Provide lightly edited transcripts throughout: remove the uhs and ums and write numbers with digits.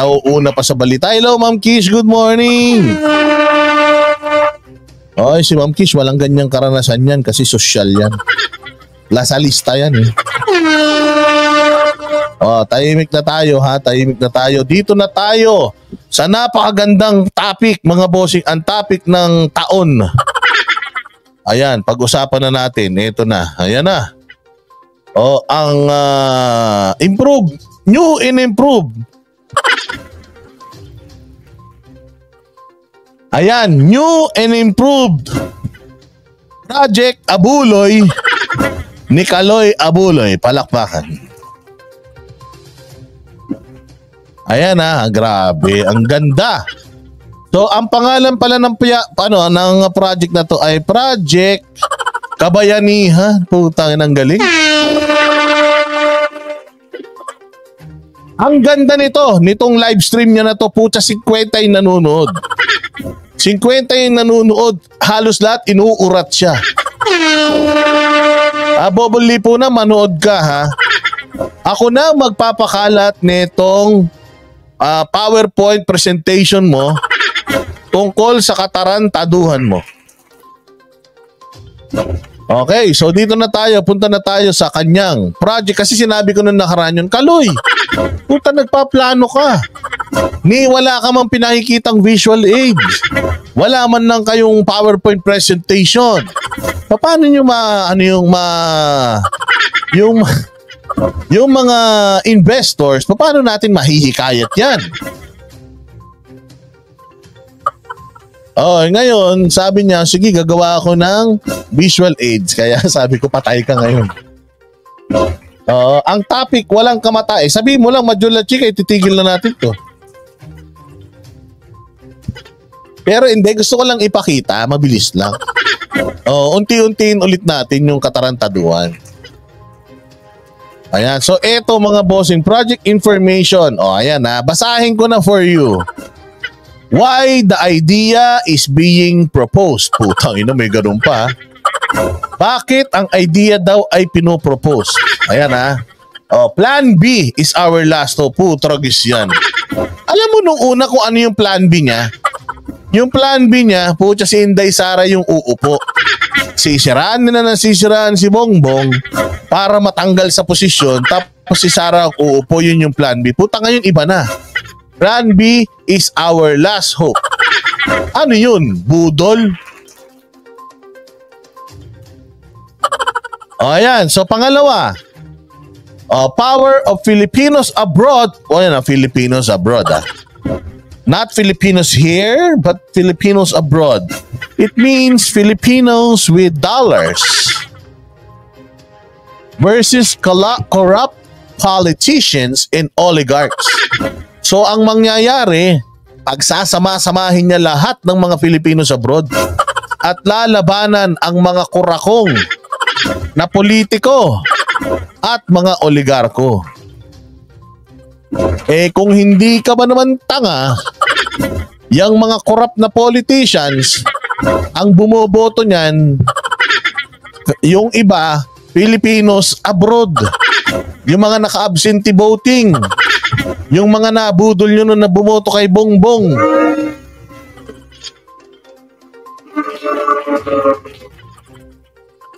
nauuna pa sa balita. Hello, Ma'am Kish. Good morning. Oy, si Ma'am Kish, walang ganyang karanasan yan kasi sosyal yan. Sa lista yan eh. Tahimik na tayo ha, tahimik na tayo. Dito na tayo sa napakagandang topic mga bossing. Ang topic ng taon. Ayan, pag-usapan na natin. Ito na, ayan na. Ang improve, new and improve. Ayan, new and improved Project Abuloy ni Kaloy Abuloy. Palakpakan. Ayan grabe, ang ganda. So, ang pangalan pala ng project na to ay Project Kabayanihan. Putang ina, ang galing. Ang ganda nitong live stream niya na to, puta 50 yung nanonood. 50 yung nanonood, halos lahat inuurat siya. Bobol Lipo na, manood ka ha. Ako na magpapakalat nitong PowerPoint presentation mo tungkol sa katarantaduhan mo. Okay, so dito na tayo, punta na tayo sa kanyang project kasi sinabi ko nung nakaraan yun, Kaloy, puta nagpaplano ka. Wala ka mang pinakikitang visual aids. Wala man lang kayong PowerPoint presentation. Paano nyo yung mga investors, paano natin mahihikayat yan? Ngayon, sabi niya, sige, gagawa ako ng visual aids. Kaya sabi ko, patay ka ngayon. Ang topic, walang kamatay. Sabi mo lang, Madjula Chika, titigil na natin to. Pero hindi, gusto ko lang ipakita, mabilis lang. Unti-untiin ulit natin yung katarantaduhan. Ayan, so eto mga bossing, project information. Ayan basahin ko na for you. Why the idea is being proposed. Putang ina, may ganun pa. Bakit ang idea daw ay pinopropose? Ayan Plan B is our last hope. Putragis yan. Alam mo nung una kung ano yung plan B niya? Yung plan B niya, putya si Inday Sara yung uupo. Sisiraan na sisiraan si Bongbong para matanggal sa posisyon, tapos si Sara uupo, yun yung plan B. Puta ngayon iba na. Plan B is our last hope. Ano yun? Budol? Ayan. So pangalawa, power of Filipinos abroad. Filipinos abroad Not Filipinos here, but Filipinos abroad. It means Filipinos with dollars versus corrupt politicians and oligarchs. So ang mangyayari, pagsasama-samahin niya lahat ng mga Filipinos abroad at lalabanan ang mga kurakong na politiko at mga oligarko. Kung hindi ka ba naman tanga, yung mga corrupt na politicians, ang bumoboto niyan, yung iba, Filipinos abroad. Yung mga naka-absentee voting. Yung mga nabudol nyo na bumoto kay Bongbong.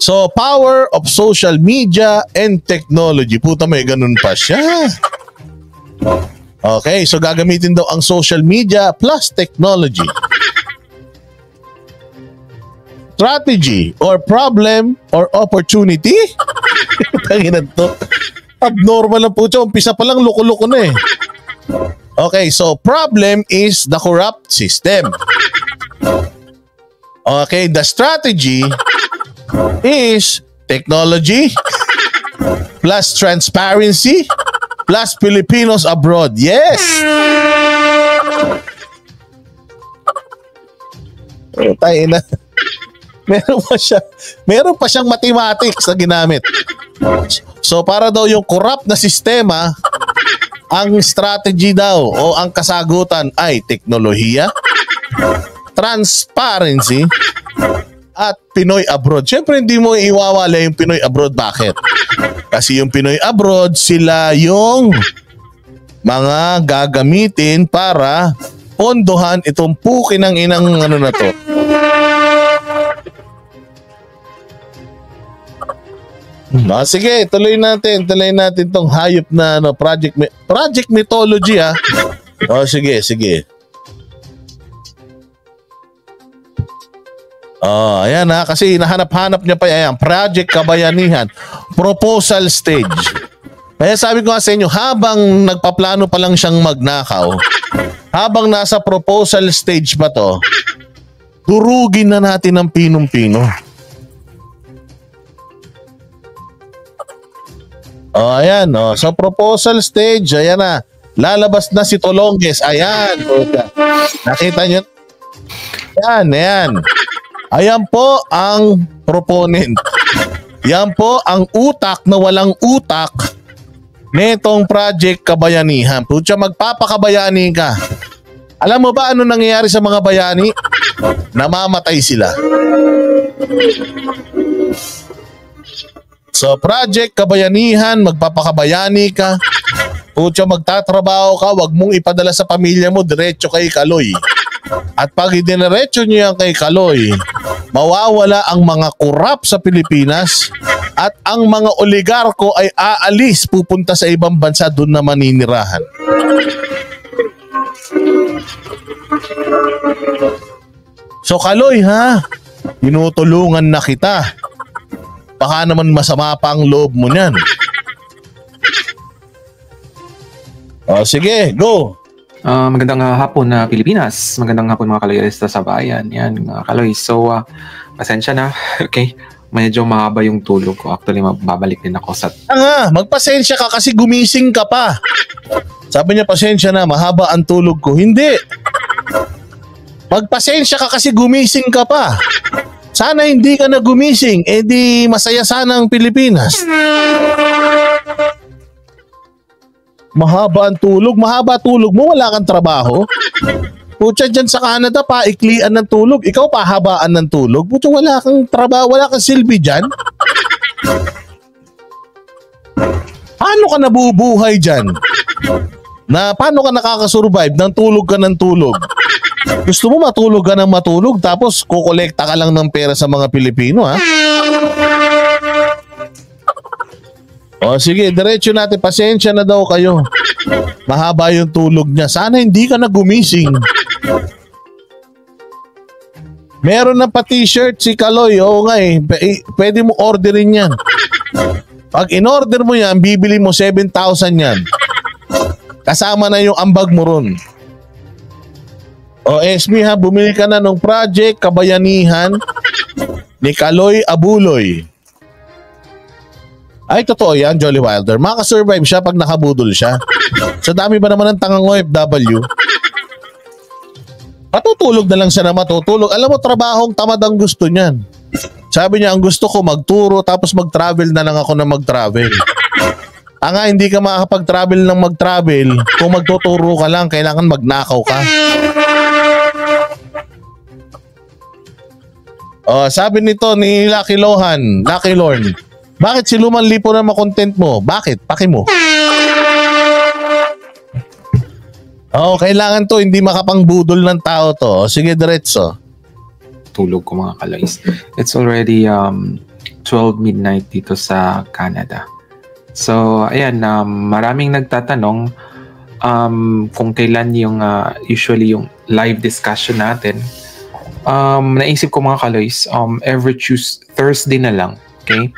So, power of social media and technology. Puta, may ganun pa siya. Okay, so gagamitin daw ang social media plus technology. Strategy or problem or opportunity? Tanginan to. Abnormal lang po ito. Umpisa pa lang loko-loko na eh. Okay, so problem is the corrupt system. Okay, the strategy is technology plus transparency plus Filipinos abroad. Yes! Tayo na. Meron pa siyang mathematics na ginamit. So para daw yung corrupt na sistema, ang strategy daw o ang kasagutan ay teknolohiya, transparency, at Pinoy abroad. Siyempre hindi mo iwawala yung Pinoy abroad. Bakit? Kasi yung Pinoy abroad, sila yung mga gagamitin para pondohan itong puki ng inang ano na to. Sige, tuloy natin tong hayop na ano, project mythology ah. Sige. Ayan ha, kasi nahanap-hanap niya pa yan. Project Kabayanihan, proposal stage. Kaya sabi ko nga sa inyo, habang nagpaplano pa lang siyang magnakaw, habang nasa proposal stage pa to, durugin na natin ng pinong-pino. Ayan, so proposal stage, ayan na. Lalabas na si Tolonges, ayan. Nakita nyo? Ayan. Ayan po ang proponent. Yan po ang utak na walang utak netong Project Kabayanihan. Putya, magpapakabayani ka. Alam mo ba ano nangyayari sa mga bayani? Namamatay sila. So, Project Kabayanihan, magpapakabayani ka. Putya, magtatrabaho ka, wag mong ipadala sa pamilya mo, diretso kay Kaloy. At pag idiniretso nyo yan kay Kaloy, mawawala ang mga kurap sa Pilipinas at ang mga oligarko ay aalis, pupunta sa ibang bansa, doon na maninirahan. So Kaloy ha, tinutulungan na kita. Baka naman masama pa ang loob mo niyan. Sige, go! Magandang hapon na Pilipinas. Magandang hapon mga Kaloyista sa bayan. Yan mga Kaloy. So, pasensya na. Okay. Medyo mahaba yung tulog ko. Actually, babalik din ako sa... Magpasensya ka kasi gumising ka pa. Sabi niya, pasensya na, mahaba ang tulog ko. Hindi. Magpasensya ka kasi gumising ka pa. Sana hindi ka na gumising. Di masaya sana ang Pilipinas. Mahaba ang tulog. Mahaba tulog mo, wala kang trabaho. Putya, dyan sa Canada, paiklian ng tulog. Ikaw, pahabaan ng tulog. Putya, wala kang trabaho, wala kang silbi dyan. Paano ka nabubuhay dyan? Paano ka nakakasurvive ng tulog ka ng tulog? Gusto mo matulog ka ng matulog, tapos kukolekta ka lang ng pera sa mga Pilipino, ha? Sige, diretso natin. Pasensya na daw kayo. Mahaba yung tulog niya. Sana hindi ka na gumising. Meron na pa t-shirt si Kaloy. Oo nga eh. Pwede mo orderin yan. Pag in-order mo yan, bibili mo 7,000 yan. Kasama na yung ambag mo ron. Esme ha, bumili ka na ng Project Kabayanihan ni Kaloy Abuloy. Ay, totoo yan, Jolly Wilder. Makasurvive siya pag nakabudol siya. Sa dami ba naman ng tangang OFW? Patutulog na lang siya na matutulog. Alam mo, trabahong tamad ang gusto niyan. Sabi niya, ang gusto ko magturo tapos mag-travel na lang ako na mag-travel. Hindi ka makakapag-travel ng mag-travel. Kung magtuturo ka lang, kailangan magnakaw ka. Sabi nito ni Lucky Lorne, bakit si Luman Lipo na makontent mo? Bakit? Paki mo. Kailangan to, hindi makapangbudol ng tao to. Sige, diretso. Tulog ko mga Kaloys. It's already 12 midnight dito sa Canada. So, ayan, maraming nagtatanong kung kailan yung usually yung live discussion natin. Naisip ko mga Kaloys, every Thursday na lang, okay?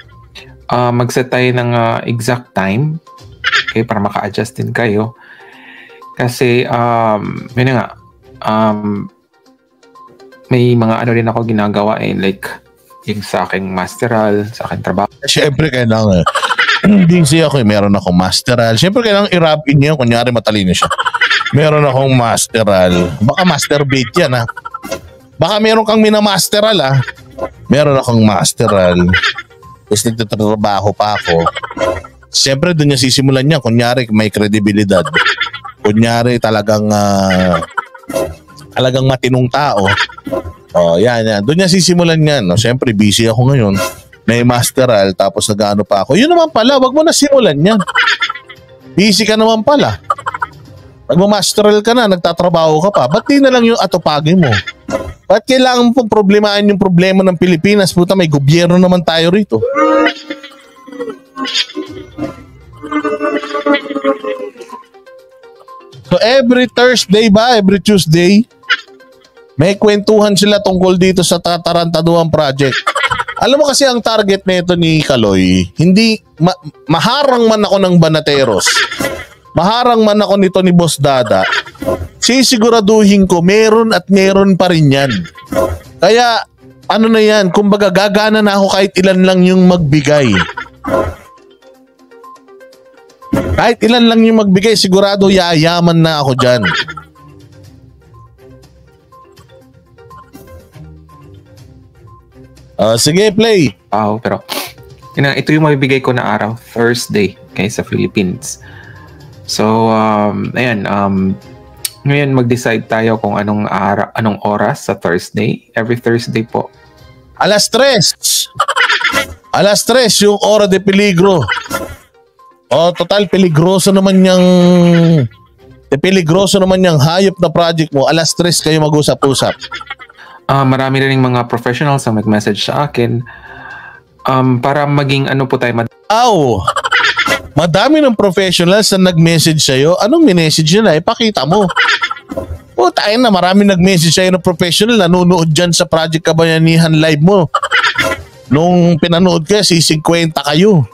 Mag-set tayo ng exact time, okay, para maka-adjust din kayo. Kasi, yun nga, may mga ano rin ako ginagawa like yung sa aking masteral, sa aking trabaho. Siyempre, kailangan busy ako meron akong masteral. Siyempre, kailangan i-rub in niya, kunyari matalino siya. Meron akong masteral. Baka masterbate yan, ha? Baka meron kang minamasteral, ha? Meron akong masteral. Tapos nagtatrabaho pa ako. Siyempre, doon niya sisimulan niya. Kunyari, may kredibilidad. Kunyari, talagang matinong tao. Yan. Doon niya sisimulan yan. Siyempre, busy ako ngayon. May masteral, tapos nag-ano pa ako. Yun naman pala, wag mo na simulan yan. Busy ka naman pala. Nagmamasteral ka na, nagtatrabaho ka pa. Ba't di na lang yung atupagin mo? Ba't kailangan mo pong problemahin yung problema ng Pilipinas? Puta, may gobyerno naman tayo rito. So every Thursday ba, every Tuesday, may kwentuhan sila tungkol dito sa Tatarantaduhan Project. Alam mo kasi ang target nito ni Kaloy, hindi maharang man ako ng Banateros, maharang man ako nito ni Boss Dada, sisiguraduhin ko meron at meron pa rin yan. Kaya ano na yan, kumbaga gagana na ako kahit ilan lang yung magbigay. Kahit ilan lang yung magbigay, sigurado yayaman na ako dyan. Sige, play. Pero ito yung mabibigay ko na araw, Thursday, sa Philippines. So, ayan, ngayon mag-decide tayo kung anong oras sa Thursday. Every Thursday po. Alas 3 yung Hora de Peligro. Total, peligroso naman yung hayop na project mo. Alas 3 kayo mag-usap-usap. Marami rin mga professionals ang mag-message sa akin para maging po tayo. Madami ng professionals na nag-message sa'yo. Anong minessage nila? Ipakita mo. Tayo na, marami nag-message sa'yo ng professional. Nanonood dyan sa Project Kabayanihan live mo. Nung pinanood ka, 50 kayo.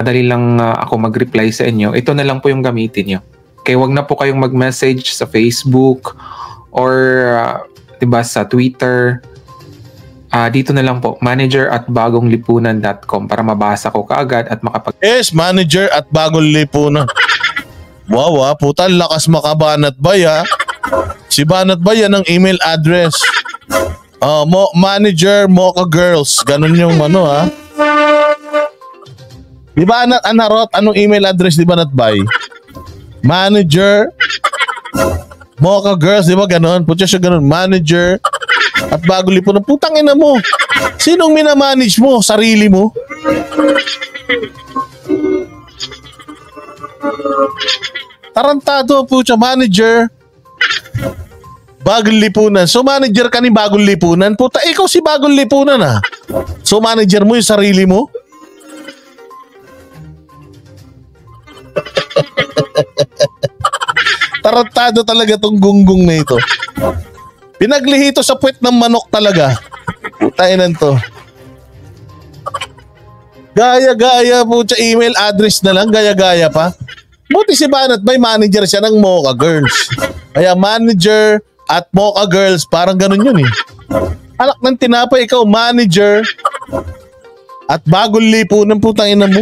Madali lang ako mag-reply sa inyo. Ito na lang po yung gamitin nyo. Kaya wag na po kayong mag-message sa Facebook or diba, sa Twitter. Dito na lang po, manager@bagonglipunan.com para mabasa ko kaagad at Yes, manager@bagonglipunan. Wow, puta, lakas makabanat bay ha. Si Banat Bay yan ang email address. Manager Mocha Girls. Ganun yung ha. Di ba Anarot, anong email address di Banat Bay? Manager Mocha Girls, di ba ganun? Putya siya ganun, manager at Bagonglipunan. Putang ina mo. Sinong minamanage mo? Sarili mo? Tarantado po siya, manager Bagonglipunan. So manager ka ni Bagonglipunan? Puta, ikaw si Bagonglipunan ha. So manager mo yung sarili mo? Tarantado talaga tong gunggong na ito. Pinaglihito sa puwet ng manok talaga. Putainan to. Gaya-gaya po siya, email address na lang, gaya-gaya pa. Buti si Banat Bay, manager siya ng Mocha Girls. Kaya manager at Mocha Girls, parang ganun yun eh. Alak ng tinapay, ikaw manager at Bagonglipunan, putang ina mo.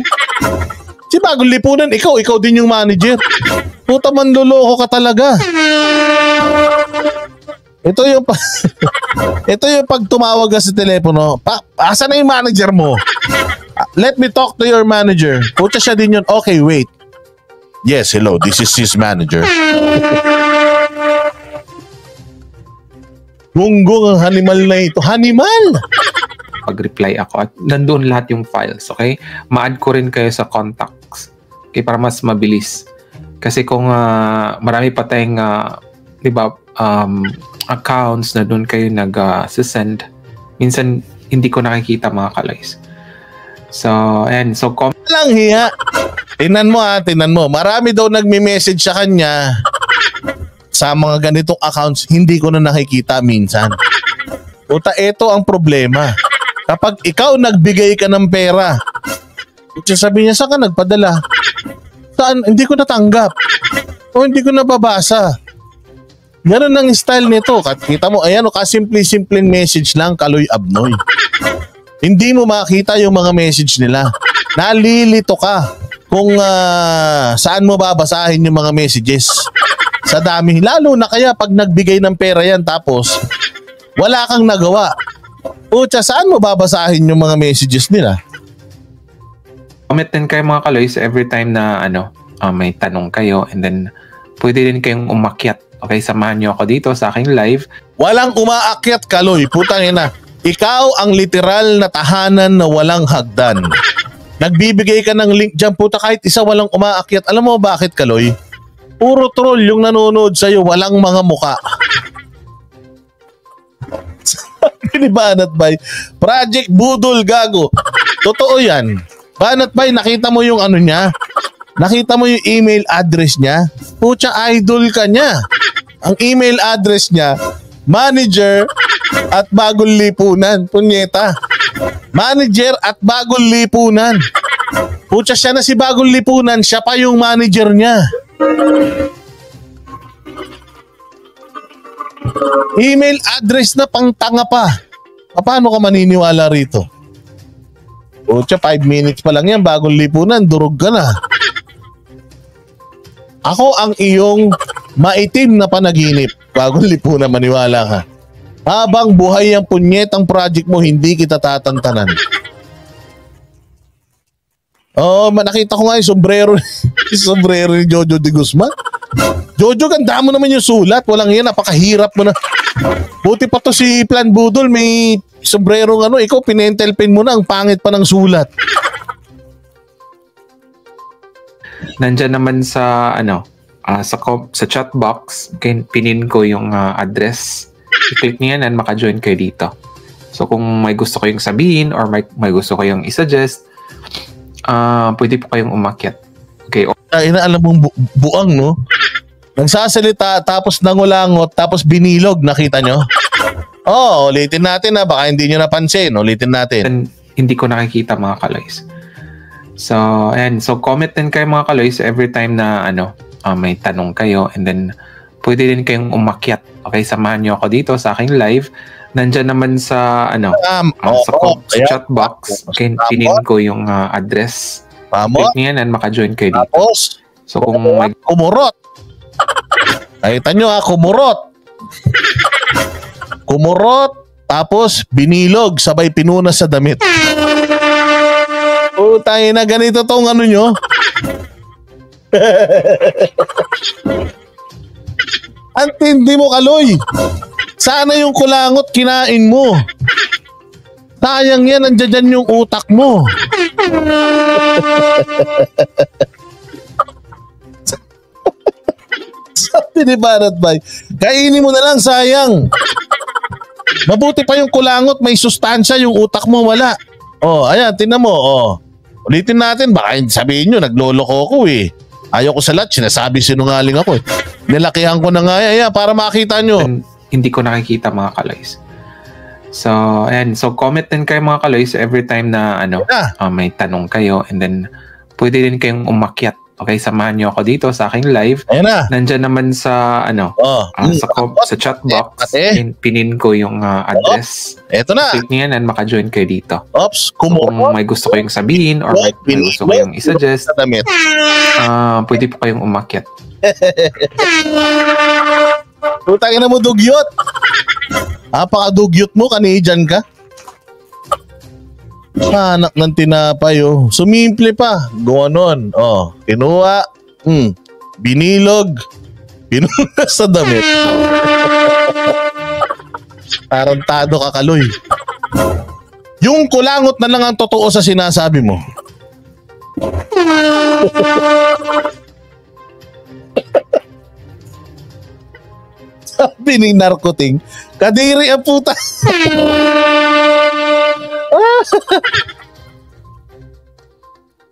Si Bagonglipunan, ikaw din yung manager. Puta, manloloko ka talaga. Ito yung pag tumawag ka sa telepono, asa na yung manager mo? Let me talk to your manager. Puta, siya din yun. Okay, wait. Yes, hello. This is his manager. Gunggong ang hanimal na ito. Hanimal! Pag-reply ako at nandoon lahat yung files, okay? Ma-add ko rin kayo sa contacts. Okay, para mas mabilis. Kasi kung marami pa tayong accounts na doon kayo nag-send, minsan hindi ko nakikita mga kalays. So, ayan. So, lang hiya. Tingnan mo. Marami daw nagme-message sa kanya sa mga ganitong accounts, hindi ko na nakikita minsan. Puta, ito ang problema. Kapag ikaw nagbigay ka ng pera, sabi niya, saan ka nagpadala? Saan? Hindi ko natanggap. O hindi ko nababasa. Ganun ang style nito. Kita mo, ayan o, kasimple-simpleng message lang, Kaloy Abnoy. Hindi mo makita yung mga message nila. Nalilito ka kung saan mo babasahin yung mga messages. Sa dami. Lalo na kaya pag nagbigay ng pera yan tapos wala kang nagawa. Pucha, saan mo babasahin yung mga messages nila? Comment din kayo mga Kaloys every time na may tanong kayo, and then pwede din kayong umakyat. Okay, samahan nyo ako dito sa aking live. Walang umaakyat, Kaloy. Putang ina. Ikaw ang literal na tahanan na walang hagdan. Nagbibigay ka ng link dyan, puta, kahit isa walang umaakyat. Alam mo bakit, Kaloy? Puro troll yung nanonood sa'yo, walang mga muka. Sabi ni Banat Bay, Project Budol, gago. Totoo yan. Banat Bay, nakita mo yung ano niya? Nakita mo yung email address niya? Pucha, idol ka niya. Ang email address niya, manager@bagollipunan. Punyeta. Manager@bagollipunan. Pucha, siya na si Bagong Lipunan, siya pa yung manager niya. Email address na pang tanga pa. Paano ka maniniwala rito? Pucha, 5 minutes pa lang yan, Bagong Lipunan, durog ka na. Ako ang iyong maitim na panaginip. Bagong Lipunan, maniwala ka. Habang buhay ang punyetang project mo, hindi kita tatantanan. Oo, nakita ko nga yung sombrero, sombrero ni Jojo de Guzman. Jojo, ganda mo naman yung sulat. Walang yan, napakahirap mo na. Buti pa to si Plan Budol, may sombrero ano, ikaw pinentel pin mo na, ang pangit pa ng sulat. Nandyan naman sa sa chat box, pinin ko yung address. I-click niyo yan and maka-join kayo dito. So kung may gusto kayong sabihin or may gusto kayong i-suggest, pwede po kayong umakyat. Okay. Ay, alam mong buang, no? Nagsasalita, tapos nangulangot, tapos binilog, nakita nyo? Ulitin natin na, baka hindi nyo napansin. Ulitin natin. And hindi ko nakikita, mga kaloys. So, ayan. So, comment din kayo, mga kaloys, every time na may tanong kayo, and then pwede din kayong umakyat. Okay, samahan nyo ako dito sa aking live. Nandyan naman sa sa chat box, okay, pinin ko yung address. Click niyo yan and maka-join kayo dito. Tapos, so kung may kumurot. Nakita nyo kumurot. Kumurot, tapos binilog, sabay pinunas sa damit. Tayo na ganito tong ano nyo. Antindi mo, Kaloy. Sana yung kulangot kinain mo. Sayang yan, nandiyan yung utak mo. Sabi ni Banat Bay, kainin mo na lang, sayang. Mabuti pa yung kulangot, may sustansya, yung utak mo wala. Ayan, tingnan mo. Ulitin natin, baka sabihin nyo, nagloloko ko eh. Ayaw ko sa lahat, sinasabi sinungaling ako eh. Nilakihan ko na nga yan, para makita nyo. Hindi ko nakikita, mga kaloys. So, ayan. So, comment din kayo, mga kaloys, every time na may tanong kayo, and then pwede din kayong umakyat. Okay, samahan nyo ako dito sa aking live. Ayan na. Nandyan naman sa sa chat box, pinin ko yung address. Eto na. Click niyo yan and maka-join kayo dito. Oops, so, kung may gusto kayong sabihin or may gusto kayong i-suggest, pwede po kayong umakyat. Tutangin na mo, dugyot. Napaka-dugyot mo, Canadian ka. Anak ng tinapay, sumimple pa. Gumanon. Kinuha. Binilog. Pinunas sa damit. Tarantado ka, Kaloy. Yung kulangot na lang ang totoo sa sinasabi mo. Sabi ni Narcoting, kadiri ang puta.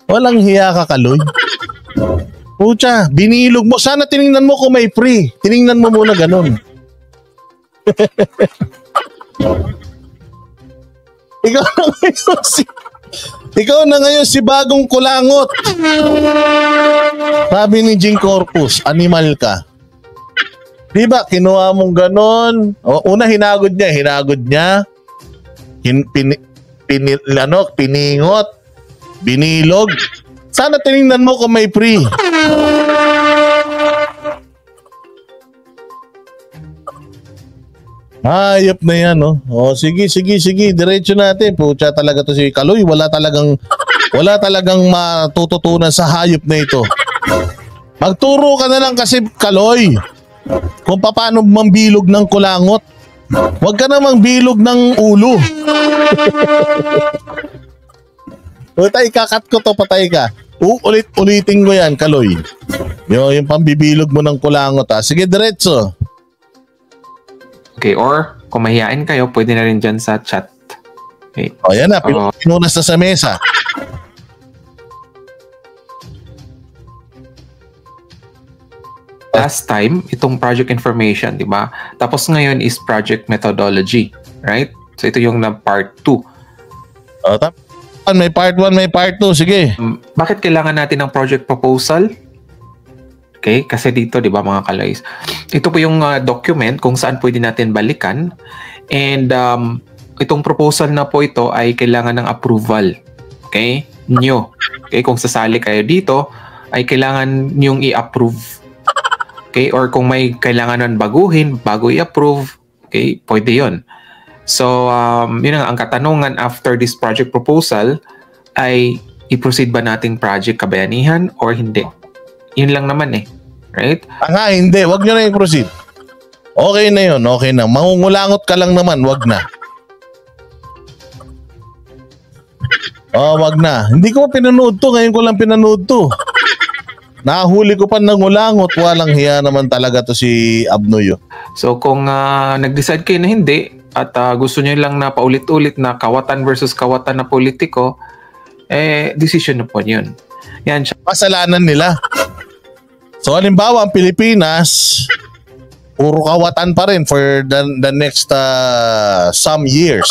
Walang hiya ka, Kaloy. Pucha, binilog mo. Sana tiningnan mo kung may free. Tiningnan mo muna ganun. Ikaw na ngayon si bagong kulangot. Sabi ni Jing Corpus, animal ka. Diba, kinuha mong ganon. Una, hinagod niya. Piningot. Binilog. Sana tiningnan mo kung may free. Hayop na yan, sige. Diretso natin. Pucha talaga to si Kaloy. Wala talagang matututunan sa hayop na ito. Magturo ka na lang kasi, Kaloy, kung paano mambilog ng kulangot. Huwag ka namang bilog ng ulo. Puta, ikakat ko to, patay ka. Ulitin ko yan, Kaloy. Yung pambibilog mo ng kulangot ha. Sige, diretso. Okay, or kung mahihain kayo, pwede na rin dyan sa chat. Okay. O yan na, pinunas na sa mesa. Last time, itong project information, di ba? Tapos ngayon is project methodology, right? So ito yung na part 2. May part 1, may part 2. Sige. Bakit kailangan natin ng project proposal? Okay, kasi dito, di ba mga kalays? Ito po yung document kung saan pwede natin balikan. And itong proposal na po ito ay kailangan ng approval. Okay? Nyo. Okay, kung sasali kayo dito, ay kailangan nyong i-approve. Okay, or kung may kailangan baguhin, bago i-approve, okay, pwede yun. So, yun ang katanungan after this project proposal ay i-proceed ba nating project kabayanihan or hindi? Yun lang naman eh. Right? Hindi. Wag nyo na i-proceed. Okay na yun. Okay na. Mangungulangot ka lang naman. Wag na. Wag na. Hindi ko pa pinanood to. Ngayon ko lang pinanood to. Nahuli ko pa ng ulangot. Walang hiya naman talaga to si Abnoyo. So kung nag-decide kayo na hindi at gusto nyo lang na paulit-ulit na kawatan versus kawatan na politiko, decision na po yun. Yan siya. Kasalanan nila. So halimbawa ang Pilipinas, puro kawatan pa rin for the next some years,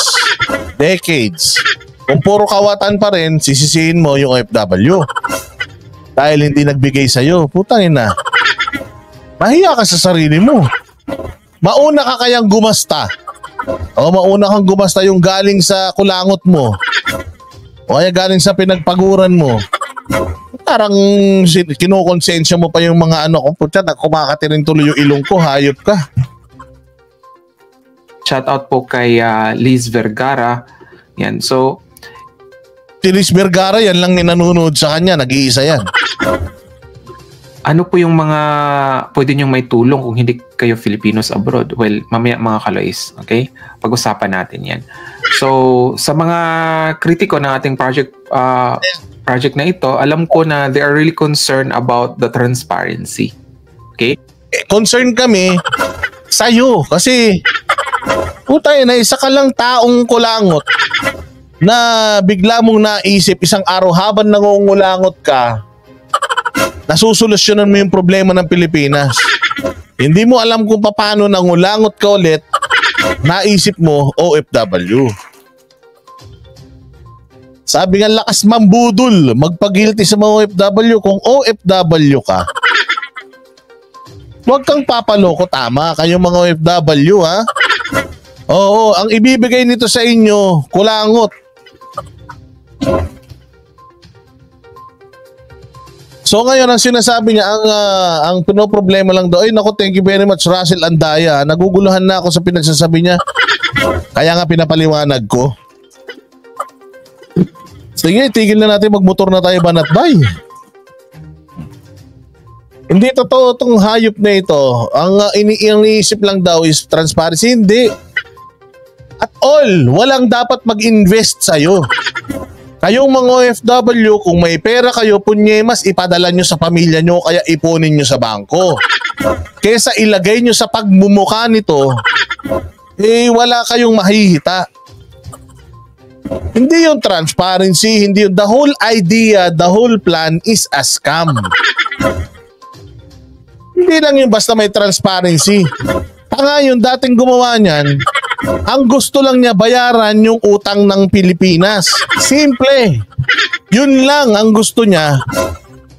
decades. Kung puro kawatan pa rin, sisisihin mo yung OFW. Dahil hindi nagbigay sa'yo. Putangin na. Mahiya ka sa sarili mo. Mauna ka kayang gumasta. O mauna kang gumasta yung galing sa kulangot mo. O kaya galing sa pinagpaguran mo. Parang kinukonsensya mo pa yung mga ano. Kung putya, kumakatirin tuloy yung ilong ko. Hayop ka. Shout out po kay Liz Vergara. Yan. So, si Liz Vergara, yan lang nanonood sa kanya. Nag-iisa yan. Ano po yung mga pwede niyong may tulong kung hindi kayo Filipinos abroad? Well, mamaya mga kaloys, okay? Pag-usapan natin yan. So, sa mga kritiko ng ating project na ito, alam ko na they are really concerned about the transparency. Okay? Concerned kami sa'yo kasi putay na isa ka lang taong kulangot na bigla mong naisip isang araw habang nangungulangot ka, nasusolusyonan mo yung problema ng Pilipinas. Hindi mo alam kung paano nangulangot ka ulit, naisip mo OFW. Sabi nga lakas mambudol, magpagilty sa mga OFW. Kung OFW ka, huwag kang papaloko, tama kayong mga OFW ha. Oo, ang ibibigay nito sa inyo, kulangot. So ngayon ang sinasabi niya, ang pinoproblema lang daw, ay naku, thank you very much Russell Andaya, naguguluhan na ako sa pinagsasabi niya. Kaya nga pinapaliwanag ko. Sige, tigil na natin, magmotor na tayo banat-bay. Hindi totoo itong hayop na ito. Ang iniisip lang daw is transparency. Hindi. At all, walang dapat mag-invest sa'yo. Kayong mga OFW, kung may pera kayo, punyemas, ipadala nyo sa pamilya nyo, kaya ipunin nyo sa bangko. Kesa ilagay nyo sa pagmumukha nito, wala kayong mahihita. Hindi yung transparency, hindi yung the whole idea, the whole plan is a scam. Hindi lang yung basta may transparency. Yung dating gumawa niyan, ang gusto lang niya bayaran yung utang ng Pilipinas. Simple. Yun lang ang gusto niya.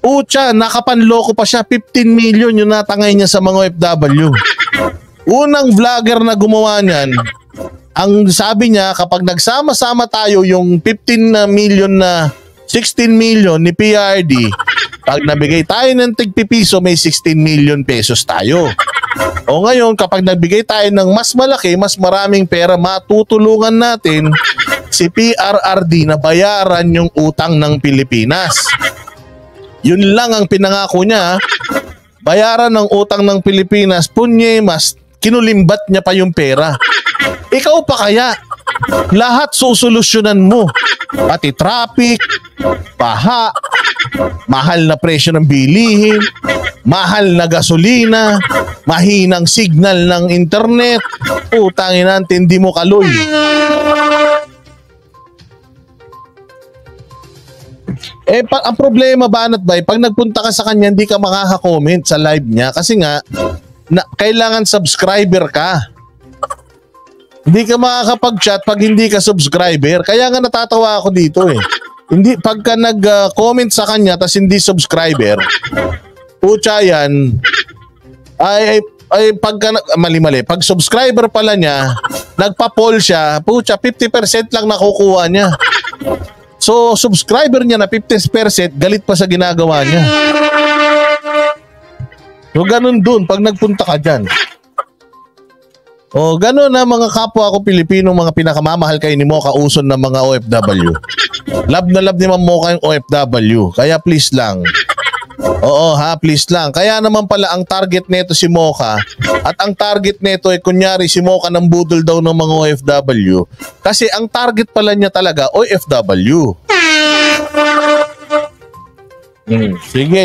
Utya, nakapanloko pa siya. 15 million yung natangay niya sa mga OFW. Unang vlogger na gumawa niyan, ang sabi niya kapag nagsama-sama tayo yung 15 million na 16 million ni PRD, pag nabigay tayo ng tig-pipiso, may 16 million pesos tayo. O ngayon, kapag nagbigay tayo ng mas malaki, mas maraming pera, matutulungan natin si PRRD na bayaran yung utang ng Pilipinas. Yun lang ang pinangako niya. Bayaran ng utang ng Pilipinas, punye, mas kinulimbat niya pa yung pera. Ikaw pa kaya? Lahat susolusyonan mo. Pati traffic, baha, mahal na presyo ng bilihin, mahal na gasolina, mahinang signal ng internet. Putangin na, hindi mo kaloy. Ang problema ba, Bay, pag nagpunta ka sa kanya, hindi ka makaka-comment sa live niya kasi nga, kailangan subscriber ka. Hindi ka makakapag-chat pag hindi ka subscriber. Kaya nga natatawa ako dito eh. Hindi, pagka nag-comment sa kanya tas hindi subscriber, pucha yan, ay pagka, mali-mali, pag subscriber pala niya, nagpa-poll siya, pucha, 50% lang nakukuha niya. So, subscriber niya na 50%, galit pa sa ginagawa niya. So, ganun dun, pag nagpunta ka dyan. O, ganun na mga kapwa ko Pilipino, mga pinakamamahal kayo ni Mocha Uson ng mga OFW. Love na love ni Ma'am Mocha yung OFW. Kaya please lang. Oo ha, please lang. Kaya naman pala ang target nito si Mocha at ang target nito ay kunyari si Mocha ng budol daw ng mga OFW. Kasi ang target pala niya talaga OFW.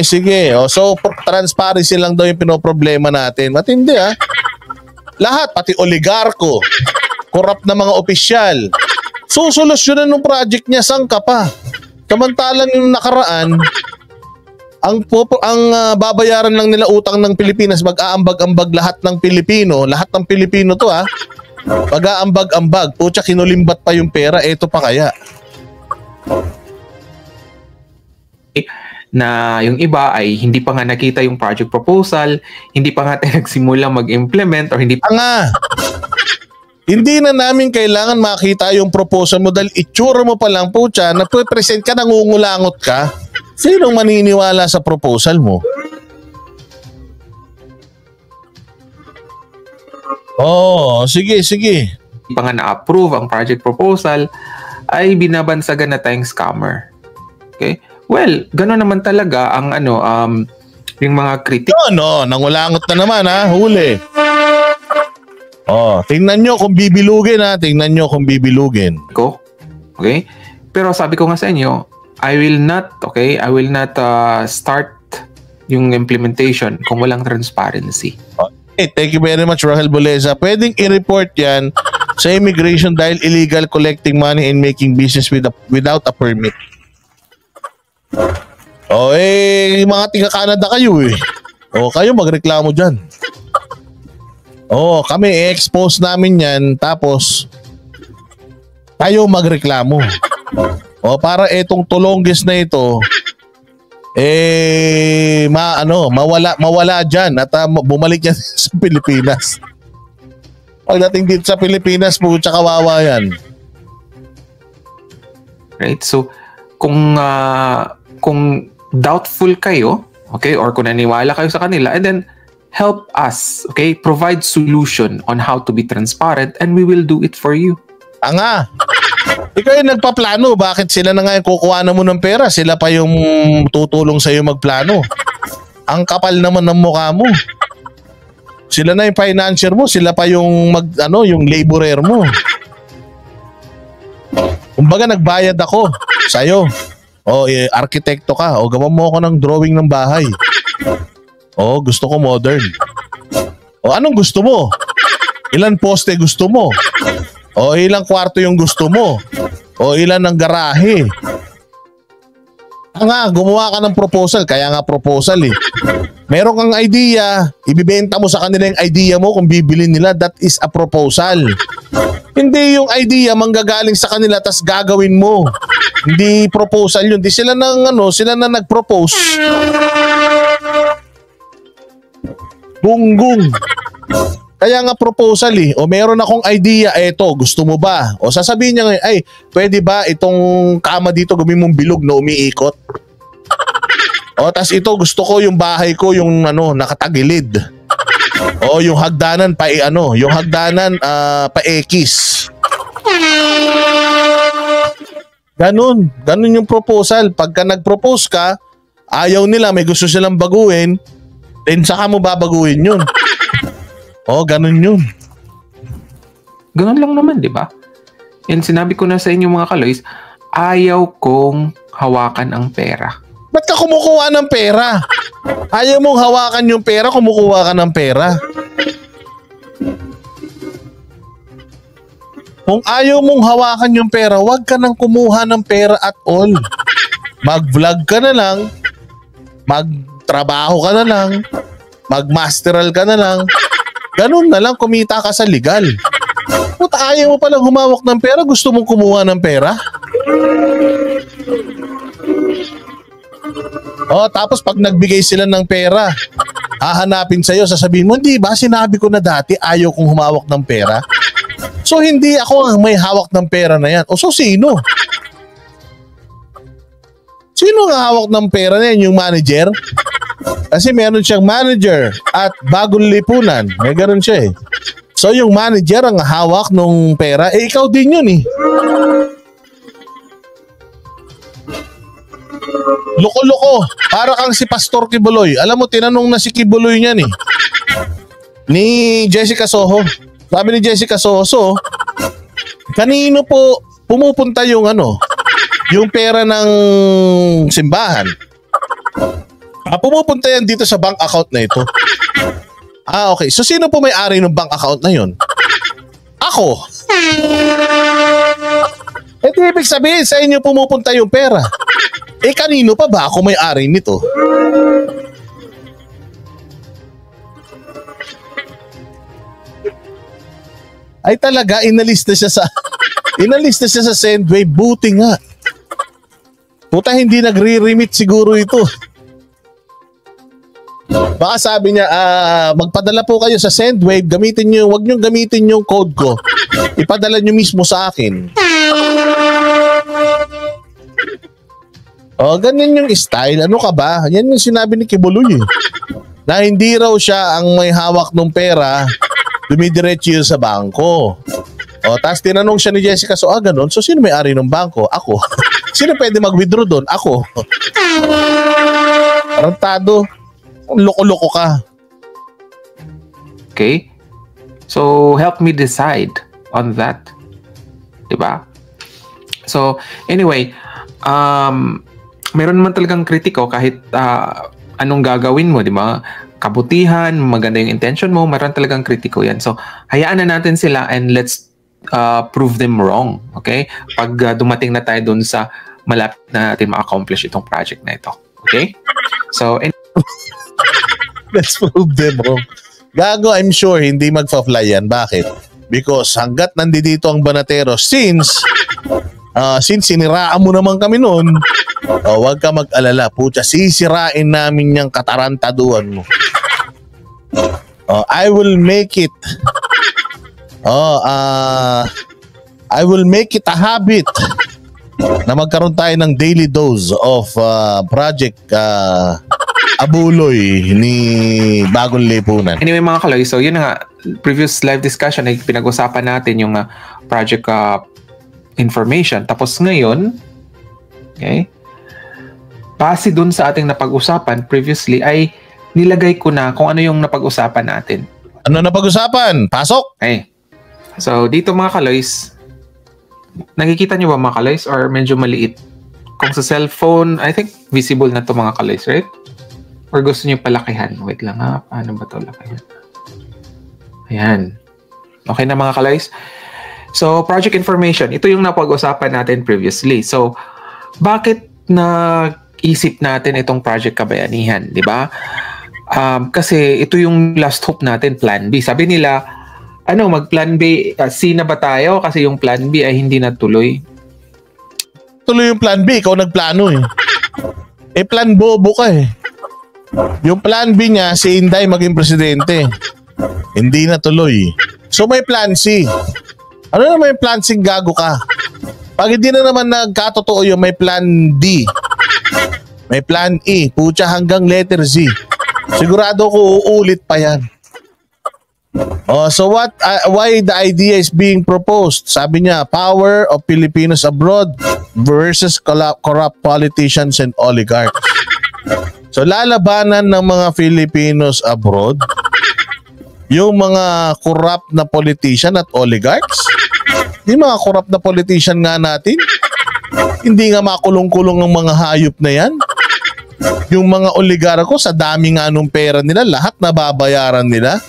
Sige. O, so transparency lang daw yung pinoproblema natin. Matindi ha. Lahat, pati oligarko, korap na mga opisyal, susolusyonan ng project niya, saan ka pa? Samantalang yung nakaraan, ang babayaran lang nila utang ng Pilipinas, mag-aambag-ambag lahat ng Pilipino to ha, mag-aambag-ambag, putya kinulimbat pa yung pera, eto pa kaya. Na yung iba ay hindi pa nga nakita yung project proposal, hindi pa nga tayo nagsimula mag-implement or hindi pa nga. Hindi na namin kailangan makita yung proposal mo dahil itsura mo pa lang putya, na-present ka, nangungulangot ka. Sinong maniniwala sa proposal mo? Oh, sige. Hindi pa nga na-approve ang project proposal, ay binabansagan na tayong scammer. Okay? Well, gano'n naman talaga ang yung mga kritik. No, nangulangot na naman ha, huli. Oh, tingnan nyo kung bibilugin ha, Ko, okay? Pero sabi ko nga sa inyo, I will not start yung implementation kung walang transparency. Okay, thank you very much, Rahel Boleza. Pwedeng i-report yan sa immigration dahil illegal collecting money and making business without a permit. Mga tiga-Canada kayo eh. Kayo magreklamo dyan. Kami i-expose namin yan tapos kayo magreklamo. Para etong tulonggis na ito mawala dyan at bumalik yan sa Pilipinas. Pagdating dito sa Pilipinas, pucha kawawa yan. Right? So, kung doubtful kayo, okay, or kung naniwala kayo sa kanila, and then help us, okay, provide solution on how to be transparent and we will do it for you. Ikaw yung nagpaplano, bakit sila na nga yung kukuha na mo ng pera? Sila pa yung tutulong sa'yo magplano. Ang kapal naman ng mukha mo. Sila na yung financier mo, sila pa yung yung laborer mo. Kumbaga nagbayad ako sa'yo. Arkitekto ka. Gawan mo ako ng drawing ng bahay. Gusto ko modern. Anong gusto mo? Ilan poste gusto mo? Ilang kwarto yung gusto mo? Ilan ang garahe? Gumawa ka ng proposal. Kaya nga proposal eh. Meron kang idea, ibibenta mo sa kanila yung idea mo kung bibili nila, that is a proposal. Hindi yung idea manggagaling sa kanila tas gagawin mo. Hindi proposal yun. Di sila sila na nag-propose. Gunggong. Kaya nga proposal eh. Meron akong idea, eto, gusto mo ba? Sasabihin niya ngayon, ay, pwede ba itong kama dito gawin mong bilog na umiikot? Tas ito, gusto ko yung bahay ko yung nakatagilid. Yung hagdanan pa pa-ekis. Ganun yung proposal. Pagka nag-propose ka, ayaw nila, may gusto silang baguhin, then saka mo babaguhin yun. Ganun yun. Ganun lang naman, di ba? And sinabi ko na sa inyo mga kaloys, ayaw kong hawakan ang pera. Ba't ka kumukuha ng pera? Ayaw mong hawakan yung pera, kumukuha ka ng pera. Kung ayaw mong hawakan yung pera, huwag ka nang kumuha ng pera at all. Mag-vlog ka na lang, magtrabaho ka na lang, mag-masteral ka na lang. Ganun na lang, kumita ka sa legal. Kung ayaw mo palang humawak ng pera, gusto mong kumuha ng pera? Tapos pag nagbigay sila ng pera, hahanapin sa'yo, sasabihin mo, hindi ba sinabi ko na dati ayaw kong humawak ng pera? So hindi ako ang may hawak ng pera na yan. So sino? Sino ang hawak ng pera na yan? Yung manager? Kasi meron siyang manager at bagong lipunan. May ganun siya eh. So yung manager ang hawak ng pera, ikaw din yun eh. Loko-loko. Para kang si Pastor Kibuloy. Alam mo, tinanong na si Kibuloy niyan eh. Ni Jessica Soho. Sabi ni Jessica Soho, kanino po pumupunta yung yung pera ng simbahan? Pumupunta yan dito sa bank account na ito. Okay. So sino po may-ari ng bank account na yun? Ako. Ibig sabihin sa inyo pumupunta yung pera. Kanino pa ba ako may-ari nito? Ay talaga, inalis na siya sa Sendwave. Buti nga. Puta, hindi nagre-remit siguro ito. Baka sabi niya, magpadala po kayo sa Sendwave, wag niyong gamitin yung code ko. Ipadala niyo mismo sa akin. Ganyan yung style. Ano ka ba? Yan yung sinabi ni Kibuloy eh. Na hindi raw siya ang may hawak ng pera, dumidiretso yun sa bangko. Tapos tinanong siya ni Jessica, ganun? So sino may-ari ng bangko? Ako. Sino pwede mag-withdraw doon? Ako. Tarantado. Loko-loko ka. Okay? So, help me decide on that. Diba? So, anyway, meron naman talagang kritiko kahit anong gagawin mo, di ba? Kabutihan, maganda yung intention mo, meron talagang kritiko yan. So, hayaan na natin sila and let's prove them wrong. Okay? Pag dumating na tayo dun sa malapit na natin ma-accomplish itong project na ito. Okay? So, let's prove them wrong. Gago, I'm sure hindi magfa-fly yan. Bakit? Because hanggat nandito ang Banatero, since siniraan mo naman kami noon, huwag ka mag-alala. Pucha, sisirain namin yung katarantaduan mo. I will make it I will make it a habit na magkaroon tayo ng daily dose of Project Abuloy ni Bagong Lipunan. Anyway mga kaloy, so yun nga, previous live discussion ay pinag-usapan natin yung project information. Tapos ngayon, okay, base dun sa ating napag-usapan previously ay nilagay ko na kung ano yung napag-usapan natin. Ano napag-usapan? Pasok! Okay. So dito mga kaloys, nakikita nyo ba mga kaloys or medyo maliit? Kung sa cellphone, I think visible na to mga kaloys, right? Or gusto nyo palakihan? Wait lang ha. Paano ba ito lakihan? Ayan. Okay na mga kaloys? So, project information. Ito yung napag-usapan natin previously. So, bakit na-isip natin itong project kabayanihan? Di ba? Kasi ito yung last hope natin, plan B. Sabi nila, mag-plan B, C na ba tayo? Kasi yung plan B ay hindi natuloy. Tuloy yung plan B. Ikaw nagplano eh. Plan bobo ka eh. Yung plan B niya, si Inday maging presidente. Hindi na tuloy. So may plan C. Ano na may plan C, gago ka? Pag hindi na naman nagkatotoo yung may plan D, may plan E, pucha hanggang letter Z. Sigurado ko uulit pa yan. So why the idea is being proposed? Sabi niya, power of Filipinos abroad versus corrupt politicians and oligarchs. So lalabanan ng mga Filipinos abroad yung mga corrupt na politician at oligarchs? Yung mga corrupt na politician nga natin, hindi nga makulong-kulong ang mga hayop na yan. Yung mga oligarko, sa dami nga nung pera nila, lahat nababayaran nila.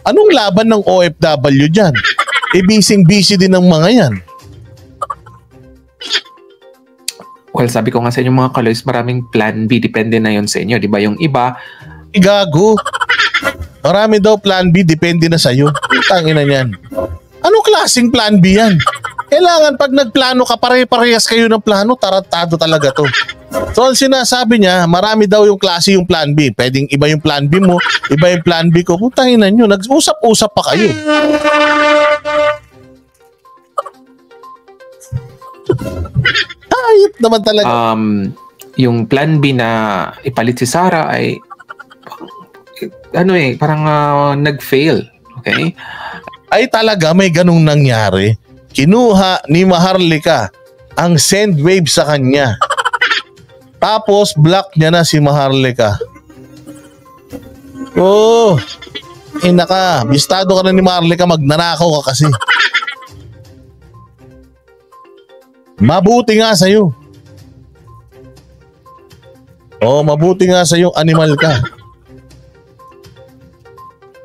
Anong laban ng OFW dyan? Busy din ng mga yan. Well, sabi ko nga sa inyo mga kaloys, maraming plan B. Depende na yon sa inyo. Di ba yung iba? Igago. Marami daw plan B, depende na sa'yo. Tangin na yan. Anong klaseng plan B yan? Kailangan pag nagplano ka, pare-parehas kayo ng plano, taratado talaga to. So ang sinasabi niya, marami daw yung klase yung plan B. Pwedeng iba yung plan B mo, iba yung plan B ko. Putangin na nyo, nag-usap-usap pa kayo. Ayop naman talaga. Yung plan B na ipalit si Sarah ay parang nag-fail. Okay? Ay talaga may ganung nangyari. Kinuha ni Maharlika ang send wave sa kanya. Tapos block niya na si Maharlika. Oh, naka, bistado ka na ni Maharlika, magnanakaw ka kasi. Mabuti nga sa'yo. Oh, mabuti nga sa'yo, animal ka.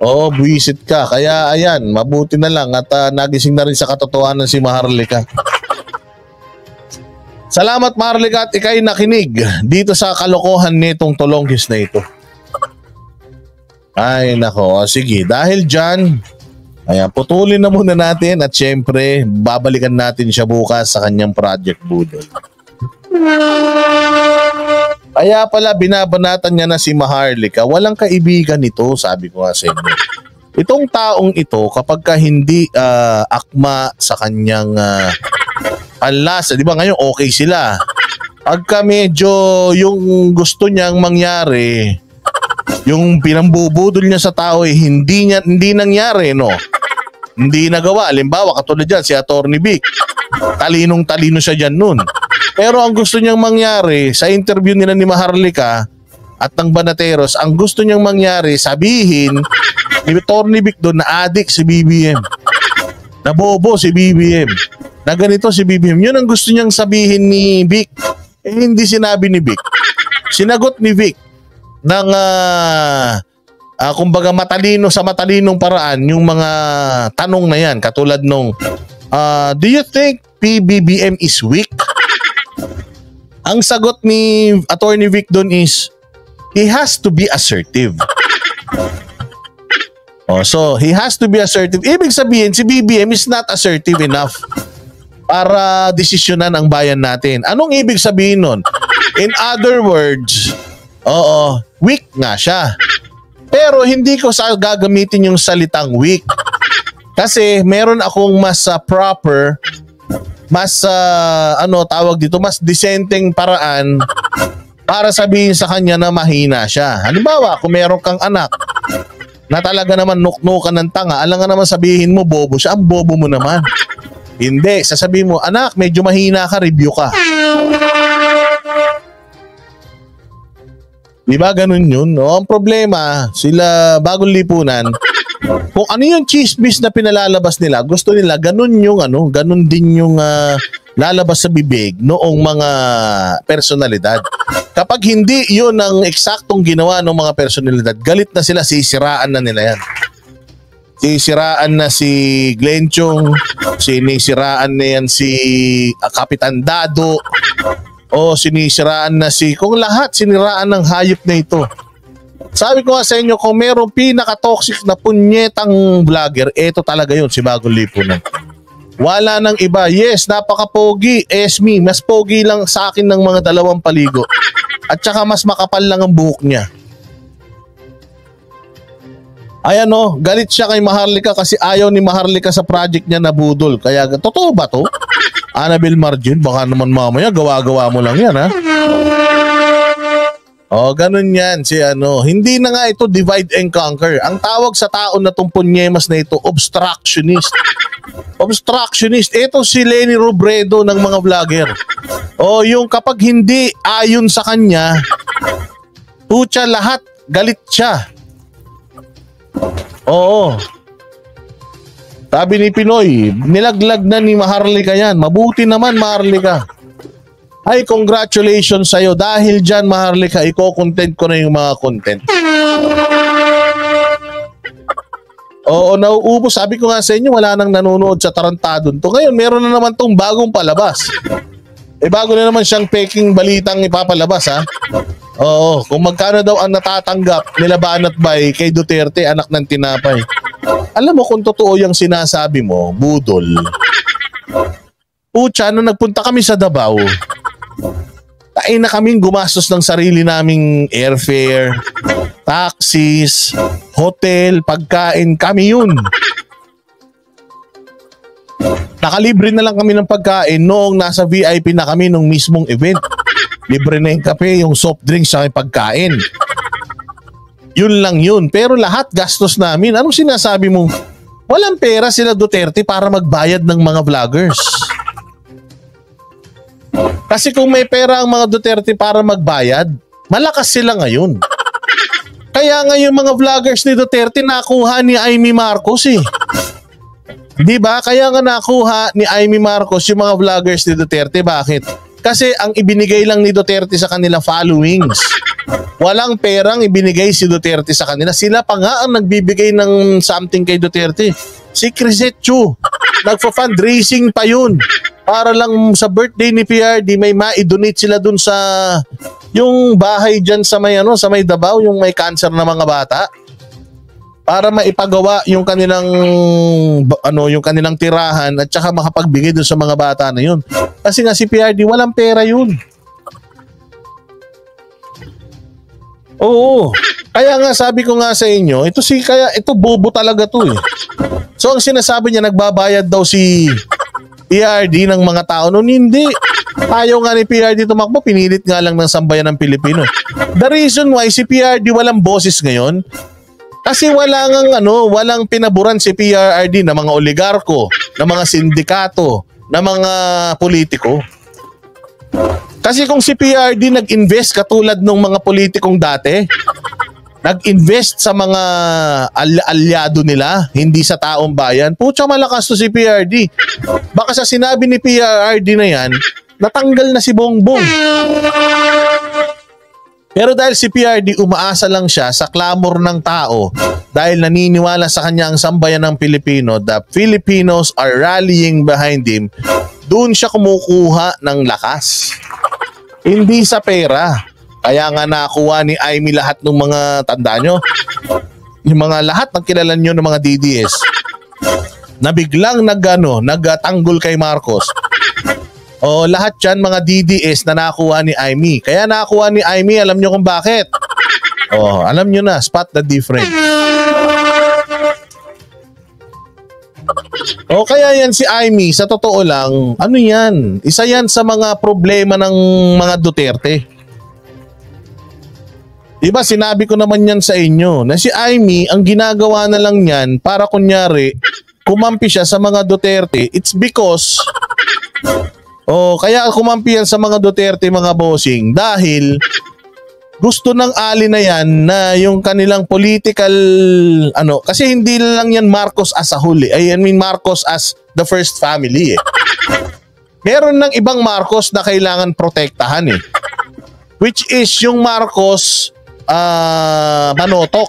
Oo, buwisit ka. Kaya ayan, mabuti na lang at nagising na rin sa katotohanan si Maharlika. Salamat Maharlika at ikay nakinig dito sa kalokohan nitong Tolonghis na ito. Ay nako, sige. Dahil dyan, ayan, putulin na muna natin at syempre, babalikan natin siya bukas sa kanyang Project Budol. Kaya pala binabanatan niya na si Maharlika, walang kaibigan nito, sabi ko nga sa inyo. Itong taong ito, kapag ka hindi akma sa kanyang panlasa, di ba ngayon okay sila. Pagka medyo yung gusto niyang mangyari, yung pinambubudol niya sa tao hindi nangyari, no? Hindi nagawa. Halimbawa, katulad dyan, si Atty. Vic. Talinong-talino siya dyan nun. Pero ang gusto niyang mangyari sa interview nila ni Maharlika at ng Banateros, ang gusto niyang mangyari, sabihin ni Atty. Vic doon na adik si BBM. Na bobo si BBM. Na ganito si BBM. Yun ang gusto niyang sabihin ni Vic. Hindi sinabi ni Vic. Sinagot ni Vic ng kumbaga matalino sa matalinong paraan yung mga tanong na yan. Katulad nung, do you think PBBM is weak? Ang sagot ni Atty. Vic doon is, he has to be assertive. So, he has to be assertive. Ibig sabihin, si BBM is not assertive enough para desisyonan ang bayan natin. Anong ibig sabihin nun? In other words, weak nga siya. Pero hindi ko gagamitin yung salitang weak. Kasi meron akong mas proper, mas tawag dito, mas decenteng paraan para sabihin sa kanya na mahina siya. Halimbawa, kung meron kang anak na talaga naman nuknukan ng tanga, alam nga naman sabihin mo bobo siya, ang bobo mo naman. Hindi, sasabihin mo, anak, medyo mahina ka, review ka. Di ba ganun yun? No? Ang problema, sila bagong lipunan, kung ano yung chismis na pinalalabas nila, gusto nila ganun yung ganun din yung lalabas sa bibig noong mga personalidad. Kapag hindi yun ang eksaktong ginawa ng mga personalidad, galit na sila, sisiraan na nila yan. Sisiraan na si Glenn Chong, sinisiraan na yan si Kapitan Dado, o sinisiraan na kung lahat siniraan ng hayop na ito. Sabi ko nga sa inyo, kung merong pinaka-toxic na punyetang vlogger, eto talaga yun, si Bagong Lipunan. Wala nang iba. Yes, napaka-pogi. Esme, mas pogi lang sa akin ng mga 2 paligo. At saka mas makapal lang ang buhok niya. Ayan galit siya kay Maharlika kasi ayaw ni Maharlika sa project niya na budol. Kaya, totoo ba to? Annabel Margin, baka naman mamaya gawa-gawa mo lang yan, ha? Ganun yan si Hindi na nga ito divide and conquer. Ang tawag sa tao na tong punyemas na ito, obstructionist. Obstructionist. Ito si Lenny Robredo ng mga vlogger. Yung kapag hindi ayon sa kanya, putya lahat, galit siya. Oo. Sabi ni Pinoy, nilaglag na ni Maharlika yan. Mabuti naman, Maharlika. Ay, congratulations sa'yo. Dahil dyan, Maharlika, i-content ko na yung mga content. Oo, nauubos. Sabi ko nga sa inyo, wala nang nanonood sa Tarantadon to. Ngayon, meron na naman tong bagong palabas. Bago na naman siyang peking balitang ipapalabas, ha? Oo, kung magkano daw ang natatanggap nila Banat Bay kay Duterte, anak ng tinapay. Alam mo kung totoo yung sinasabi mo, budol. Pucha, nung nagpunta kami sa Davao, tayo na kaming gumastos ng sarili naming airfare, taxis, hotel, pagkain, kami yun. Nakalibre na lang kami ng pagkain noong nasa VIP na kami nung mismong event. Libre na yung kape, yung soft drinks, sa pagkain. Yun lang yun. Pero lahat gastos namin. Anong sinasabi mo? Walang pera sila Duterte para magbayad ng mga vloggers. Kasi kung may pera ang mga Duterte para magbayad, malakas sila ngayon. Kaya nga yung mga vloggers ni Duterte nakuha ni Amy Marcos eh. Di ba? Kaya nga nakuha ni Amy Marcos yung mga vloggers ni Duterte. Bakit? Kasi ang ibinigay lang ni Duterte sa kanila followings. Walang perang ibinigay si Duterte sa kanila. Sila pa nga ang nagbibigay ng something kay Duterte. Si Crisette Chu, nagfa-fundraising pa yun. Para lang sa birthday ni PRD, may ma-donate sila dun sa yung bahay dyan sa may, sa may Davao, yung may cancer na mga bata. Para maipagawa yung kanilang yung kanilang tirahan at saka makapagbigay dun sa mga bata na yun. Kasi nga si PRD walang pera yun. Oo. Kaya nga sabi ko nga sa inyo, ito bobo talaga to eh. So ang sinasabi niya nagbabayad daw si PRD ng mga tao noon, hindi. Ayaw nga ni PRD tumakbo, pinilit nga lang ng sambayan ng Pilipino. The reason why si PRD walang boses ngayon, kasi walang pinaburan si PRRD na mga oligarko, na mga sindikato, na mga politiko. Kasi kung si PRD nag-invest katulad ng mga politikong dati, nag-invest sa mga alyado nila, hindi sa taong bayan, putya malakas to si PRD. Baka sa sinabi ni PRRD na yan, natanggal na si Bongbong. Pero dahil si PRD umaasa lang siya sa clamor ng tao dahil naniniwala sa kanya ang sambayan ng Pilipino, the Filipinos are rallying behind him, doon siya kumukuha ng lakas. Hindi sa pera. Kaya nga nakuha ni Amy lahat ng mga tanda nyo. Yung mga lahat ng kilala nyo ng mga DDS na biglang nagtanggol kay Marcos. O lahat yan mga DDS na nakuha ni Amy. Kaya nakuha ni Amy, alam nyo kung bakit. O alam nyo na, spot the difference. O kaya yan si Amy, sa totoo lang, ano yan? Isa yan sa mga problema ng mga Duterte. Diba sinabi ko naman yan sa inyo na si Amy, ang ginagawa na lang yan para kunyari kumampi siya sa mga Duterte. It's because kaya kumampi yan sa mga Duterte, mga bossing, dahil gusto ng ali na yan na yung kanilang political kasi hindi lang yan Marcos as a whole Marcos as the first family eh. Meron ng ibang Marcos na kailangan protektahan eh, which is yung Marcos Manotok.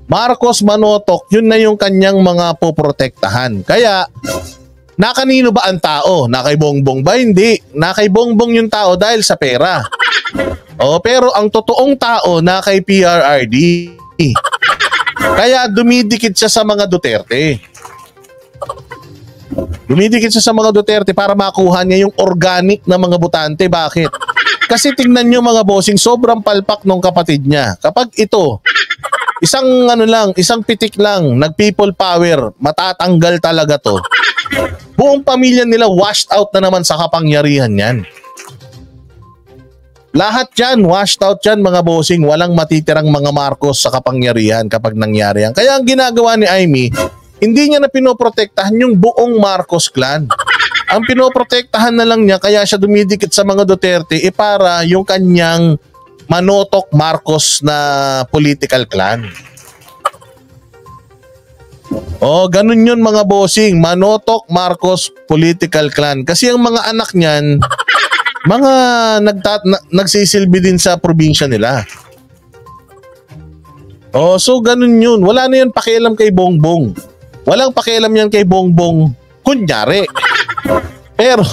Marcos Manotok, yun na yung kanyang mga poprotektahan. Kaya nakanino ba ang tao? Nakay Bongbong ba? Hindi. Nakay Bongbong yung tao dahil sa pera. Pero ang totoong tao nakay PRRD. Kaya dumidikit siya sa mga Duterte. Dumidikit siya sa mga Duterte para makuha niya yung organic na mga botante. Bakit? Kasi tingnan nyo mga bossing, sobrang palpak ng kapatid niya. Kapag ito, isang pitik lang, nag-people power, matatanggal talaga to. Buong pamilya nila washed out na naman sa kapangyarihan yan. Lahat yan, washed out yan mga bossing. Walang matitirang mga Marcos sa kapangyarihan kapag nangyari yan. Kaya ang ginagawa ni Amy, hindi niya na pinoprotektahan yung buong Marcos clan. Ang pinoprotektahan na lang niya, kaya siya dumidikit sa mga Duterte, para yung kanyang Manotok Marcos na political clan. Oh, ganun yun mga bossing. Manotok Marcos political clan. Kasi ang mga anak niyan, mga nagsisilbi din sa probinsya nila. Oh, so ganun yun. Wala na yan pakialam kay Bongbong. Walang pakialam yan kay Bongbong. Kunyari. Pero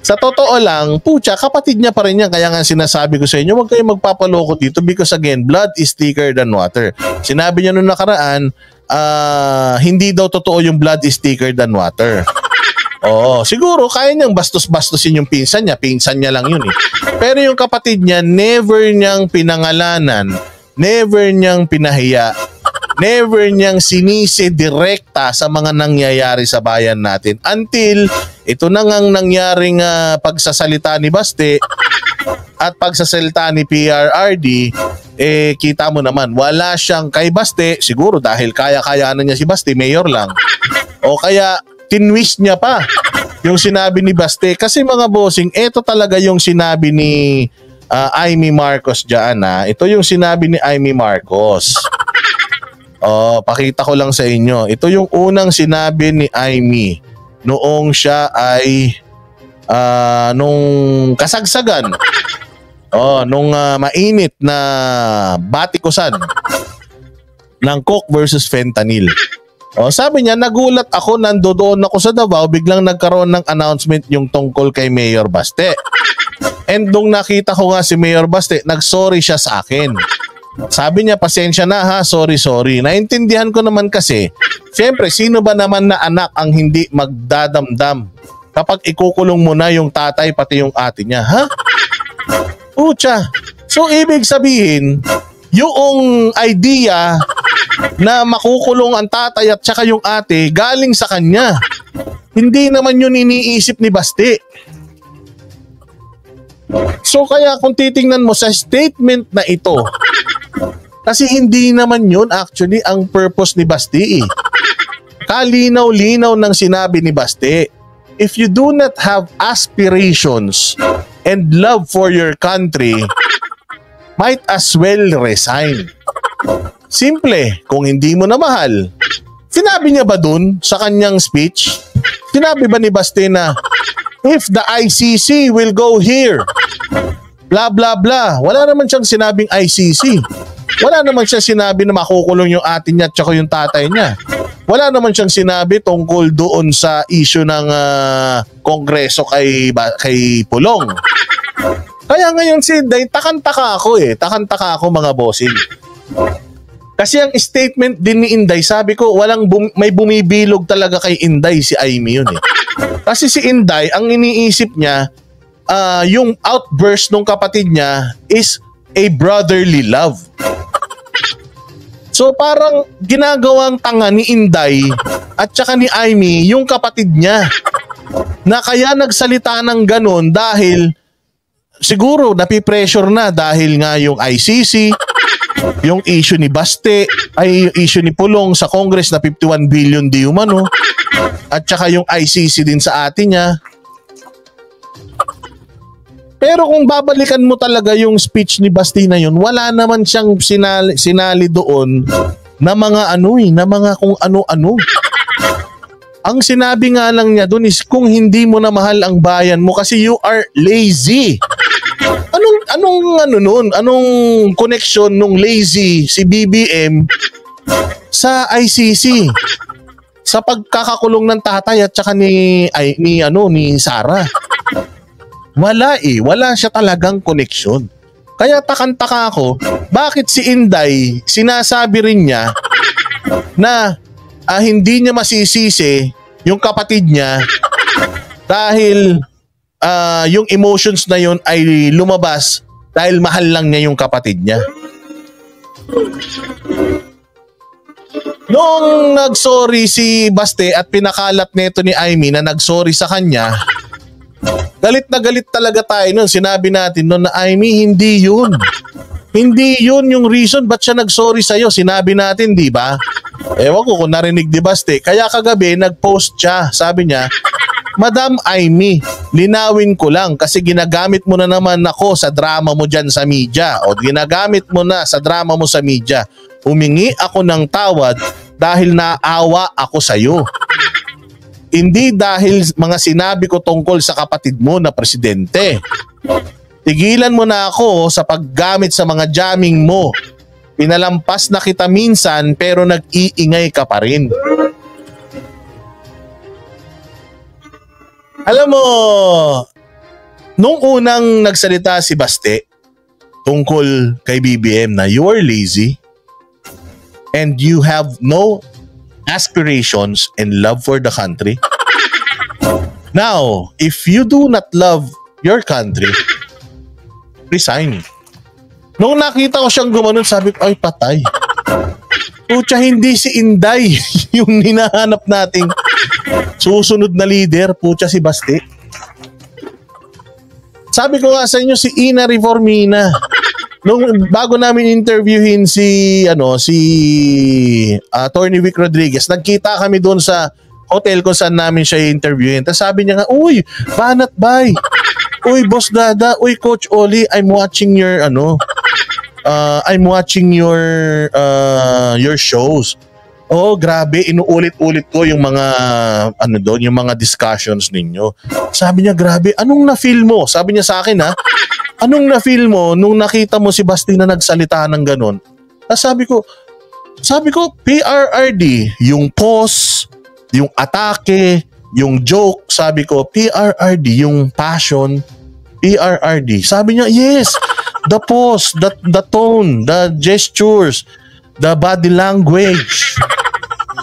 sa totoo lang, pucha, kapatid niya pa rin yan. Kaya nga sinasabi ko sa inyo, huwag kayong magpapaloko dito because again, blood is thicker than water. Sinabi niya nung nakaraan, hindi daw totoo yung blood is thicker than water. Oo, siguro kaya niyang bastos-bastosin yung pinsan niya lang yun eh. Pero yung kapatid niya, never niyang pinangalanan, never niyang pinahiya, never niyang sinisi direkta sa mga nangyayari sa bayan natin until ito na ngang nangyaring pagsasalita ni Baste at pagsasalita ni PRRD. Kita mo naman, wala siyang kay Baste, siguro dahil kaya-kayaan niya si Baste, mayor lang. O kaya tinwist niya pa yung sinabi ni Baste. Kasi mga bossing, ito talaga yung sinabi ni Amy Marcos dyan. Ito yung sinabi ni Amy Marcos. Pakita ko lang sa inyo. Ito yung unang sinabi ni Amy noong siya ay nung kasagsagan. Nung mainit na batikusan ng Coke versus Fentanyl. Sabi niya, nagulat ako, nandoon ako sa Davao, biglang nagkaroon ng announcement yung tungkol kay Mayor Baste. And nung nakita ko nga si Mayor Baste, nagsorry siya sa akin. Sabi niya, pasensya na ha, sorry. Naintindihan ko naman kasi, siyempre, sino ba naman na anak ang hindi magdadamdam kapag ikukulong mo na yung tatay pati yung ate niya, ha? Pucha. So, ibig sabihin, yung idea na makukulong ang tatay at saka yung ate galing sa kanya. Hindi naman yun iniisip ni Baste. So, kaya kung titingnan mo sa statement na ito, kasi hindi naman yun actually ang purpose ni Baste. Kalinaw-linaw ng sinabi ni Baste. If you do not have aspirations and love for your country, might as well resign. Simple, kung hindi mo na mahal. Sinabi niya ba dun sa kanyang speech? Sinabi ba ni Baste na, if the ICC will go here, blah blah blah. Wala naman siyang sinabing ICC. Wala naman siyang sinabi na makukulong yung ate niya at saka yung tatay niya. Wala naman siyang sinabi tungkol doon sa issue ng kongreso kay Pulong. Kaya ngayon si Inday, takantaka ako Takantaka ako mga bossing. Kasi ang statement din ni Inday, sabi ko, may bumibilog talaga kay Inday, si Amy yun eh. Kasi si Inday, ang iniisip niya, yung outburst ng kapatid niya is a brotherly love. So parang ginagawang tanga ni Inday at saka ni Amy yung kapatid niya. Na kaya nagsalita ng ganun dahil siguro napipressure na dahil nga yung ICC, yung issue ni Baste, ay yung issue ni Pulong sa Congress na 51 billion di umano, at saka yung ICC din sa atin niya. Pero kung babalikan mo talaga yung speech ni Baste na yun, wala naman siyang sinali doon na mga na mga kung ano-ano. Ang sinabi nga lang niya doon is kung hindi mo na mahal ang bayan mo kasi you are lazy. Anong connection nung lazy si BBM sa ICC? Sa pagkakakulong ng tatay at saka ni Sara. Wala siya talagang connection. Kaya takantaka ako, bakit si Inday sinasabi rin niya na hindi niya masisisi yung kapatid niya dahil yung emotions na yun ay lumabas dahil mahal lang niya yung kapatid niya. Noong nagsorry si Baste at pinakalat nito ni Amy na nagsorry sa kanya, galit na galit talaga tayo nun. Sinabi natin nun na Amy, hindi yun. Hindi yun yung reason ba't siya nagsorry sa'yo. Sinabi natin, di ba? Ewan ko kung narinig di Baste. Kaya kagabi, nagpost siya. Sabi niya, Madam Amy, linawin ko lang kasi ginagamit mo na naman ako sa drama mo dyan sa media. O ginagamit mo na sa drama mo sa media. Humingi ako ng tawad dahil naawa ako sa'yo. Hindi dahil mga sinabi ko tungkol sa kapatid mo na presidente. Tigilan mo na ako sa paggamit sa mga jamming mo. Pinalampas na kita minsan pero nag-iingay ka pa rin. Alam mo, nung unang nagsalita si Baste tungkol kay BBM na you are lazy and you have no aspirations and love for the country. Now, if you do not love your country, resign. Nung nakita ko siyang gumanon, sabi ko, ay patay. Pucha, hindi si Inday yung hinahanap nating susunod na leader. Pucha, si Baste. Sabi ko nga sa inyo, si Ina Reformina. Nung bago namin interviewin si Attorney Vic Rodriguez, nagkita kami doon sa hotel kung saan namin siya interviewin. Tapos sabi niya nga, uy, banat bay. Uy, Boss Dada, uy, Coach Oli, I'm watching your shows. Oh, grabe, inuulit-ulit ko yung mga yung mga discussions ninyo. Sabi niya, grabe, anong na-feel mo? Sabi niya sa akin, anong na-feel mo nung nakita mo si Basti na nagsalita ng ganun? Sabi ko, PRRD, yung pause, yung atake, yung joke, sabi ko, PRRD, yung passion, PRRD. Sabi niya, yes, the pause, the tone, the gestures, the body language.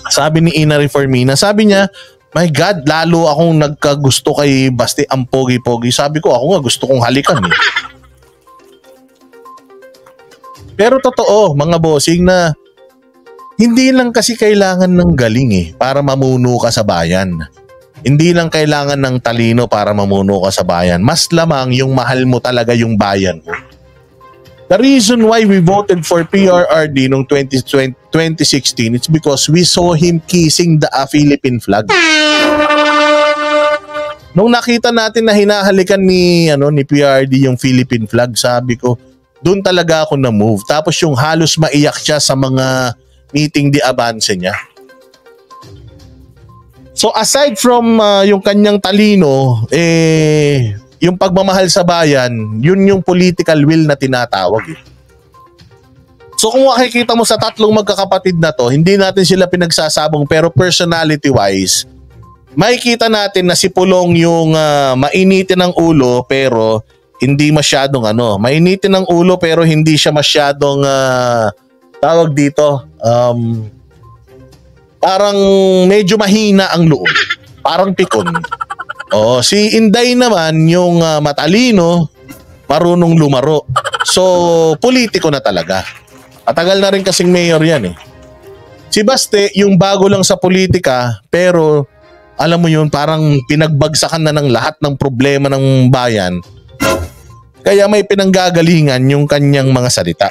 Sabi ni Ina Reformina, sabi niya, my God, lalo akong nagkagusto kay Basti, ang pogi-pogi. Sabi ko, ako nga gusto kong halikan eh. Pero totoo, mga bossing, na hindi lang kasi kailangan ng galing para mamuno ka sa bayan. Hindi lang kailangan ng talino para mamuno ka sa bayan. Mas lamang yung mahal mo talaga yung bayan mo. The reason why we voted for PRRD noong 2016, it's because we saw him kissing the Philippine flag. Nung nakita natin na hinahalikan ni PRRD yung Philippine flag, sabi ko, doon talaga ako na-move. Tapos yung halos maiyak siya sa mga meeting di avance niya. So aside from yung kanyang talino, yung pagmamahal sa bayan, yun yung political will na tinatawag. So kung makikita mo sa tatlong magkakapatid na to, hindi natin sila pinagsasabong, pero personality-wise, makikita natin na si Pulong yung mainitin ng ulo pero hindi masyadong mainitin ng ulo pero hindi siya masyadong tawag dito, parang medyo mahina ang loob, parang pikon. Si Inday naman yung matalino, marunong lumaro. So, politiko na talaga. Matagal na rin kasing mayor yan eh. Si Baste, yung bago lang sa politika, pero alam mo yun, parang pinagbagsakan na ng lahat ng problema ng bayan. Kaya may pinanggagalingan yung kanyang mga salita.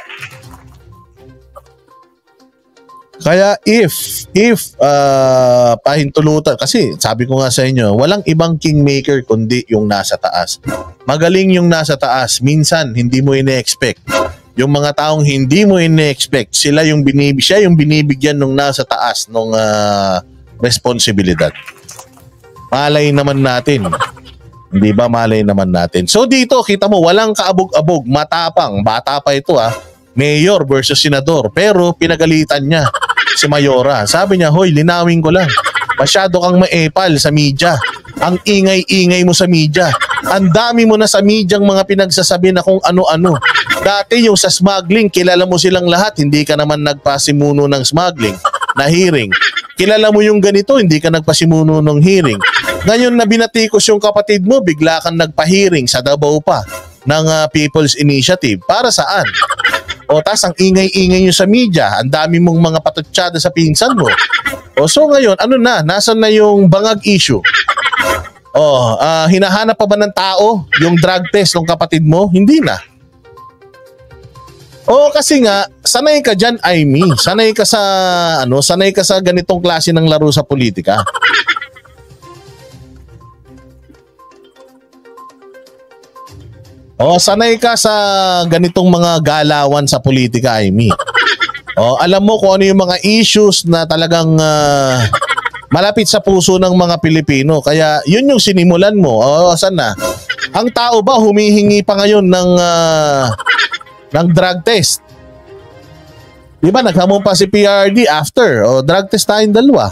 Kaya if pahintulutan, kasi sabi ko nga sa inyo, walang ibang kingmaker kundi yung nasa taas. Magaling yung nasa taas, minsan hindi mo ine-expect. Yung mga taong hindi mo ine-expect, siya yung binibigyan ng nasa taas ng responsibilidad. Malay naman natin. Hindi ba, malay naman natin. So dito, kita mo, walang kaabog-abog, matapang, bata pa ito mayor versus senador, pero pinagalitan niya si Mayora. Sabi niya, hoy, linawin ko lang. Masyado kang maepal sa media. Ang ingay-ingay mo sa media. Ang dami mo na sa medyang mga pinagsasabi na kung ano-ano. Dati yung sa smuggling, kilala mo silang lahat. Hindi ka naman nagpasimuno ng smuggling na hearing. Kilala mo yung ganito, hindi ka nagpasimuno ng hearing. Ngayon na binatikos yung kapatid mo, bigla kang nagpa-hearing sa Davao pa ng People's Initiative. Para saan? Tas ang ingay-ingay nyo sa media, ang dami mong mga patutsada sa pinsan mo. So ngayon, nasan na yung bangag issue? Hinahanap pa ba ng tao yung drug test ng kapatid mo? Hindi na. Kasi nga, sanay ka dyan, Aimee. Sanay ka sa ganitong klase ng laro sa politika. Sanay ka sa ganitong mga galawan sa politika, Aimee. O, alam mo kung ano yung mga issues na talagang malapit sa puso ng mga Pilipino. Kaya yun yung sinimulan mo. O, saan na? Ang tao ba humihingi pa ngayon ng drug test? Di ba naghamon pa si PRD after? O, drug test tayong dalawa.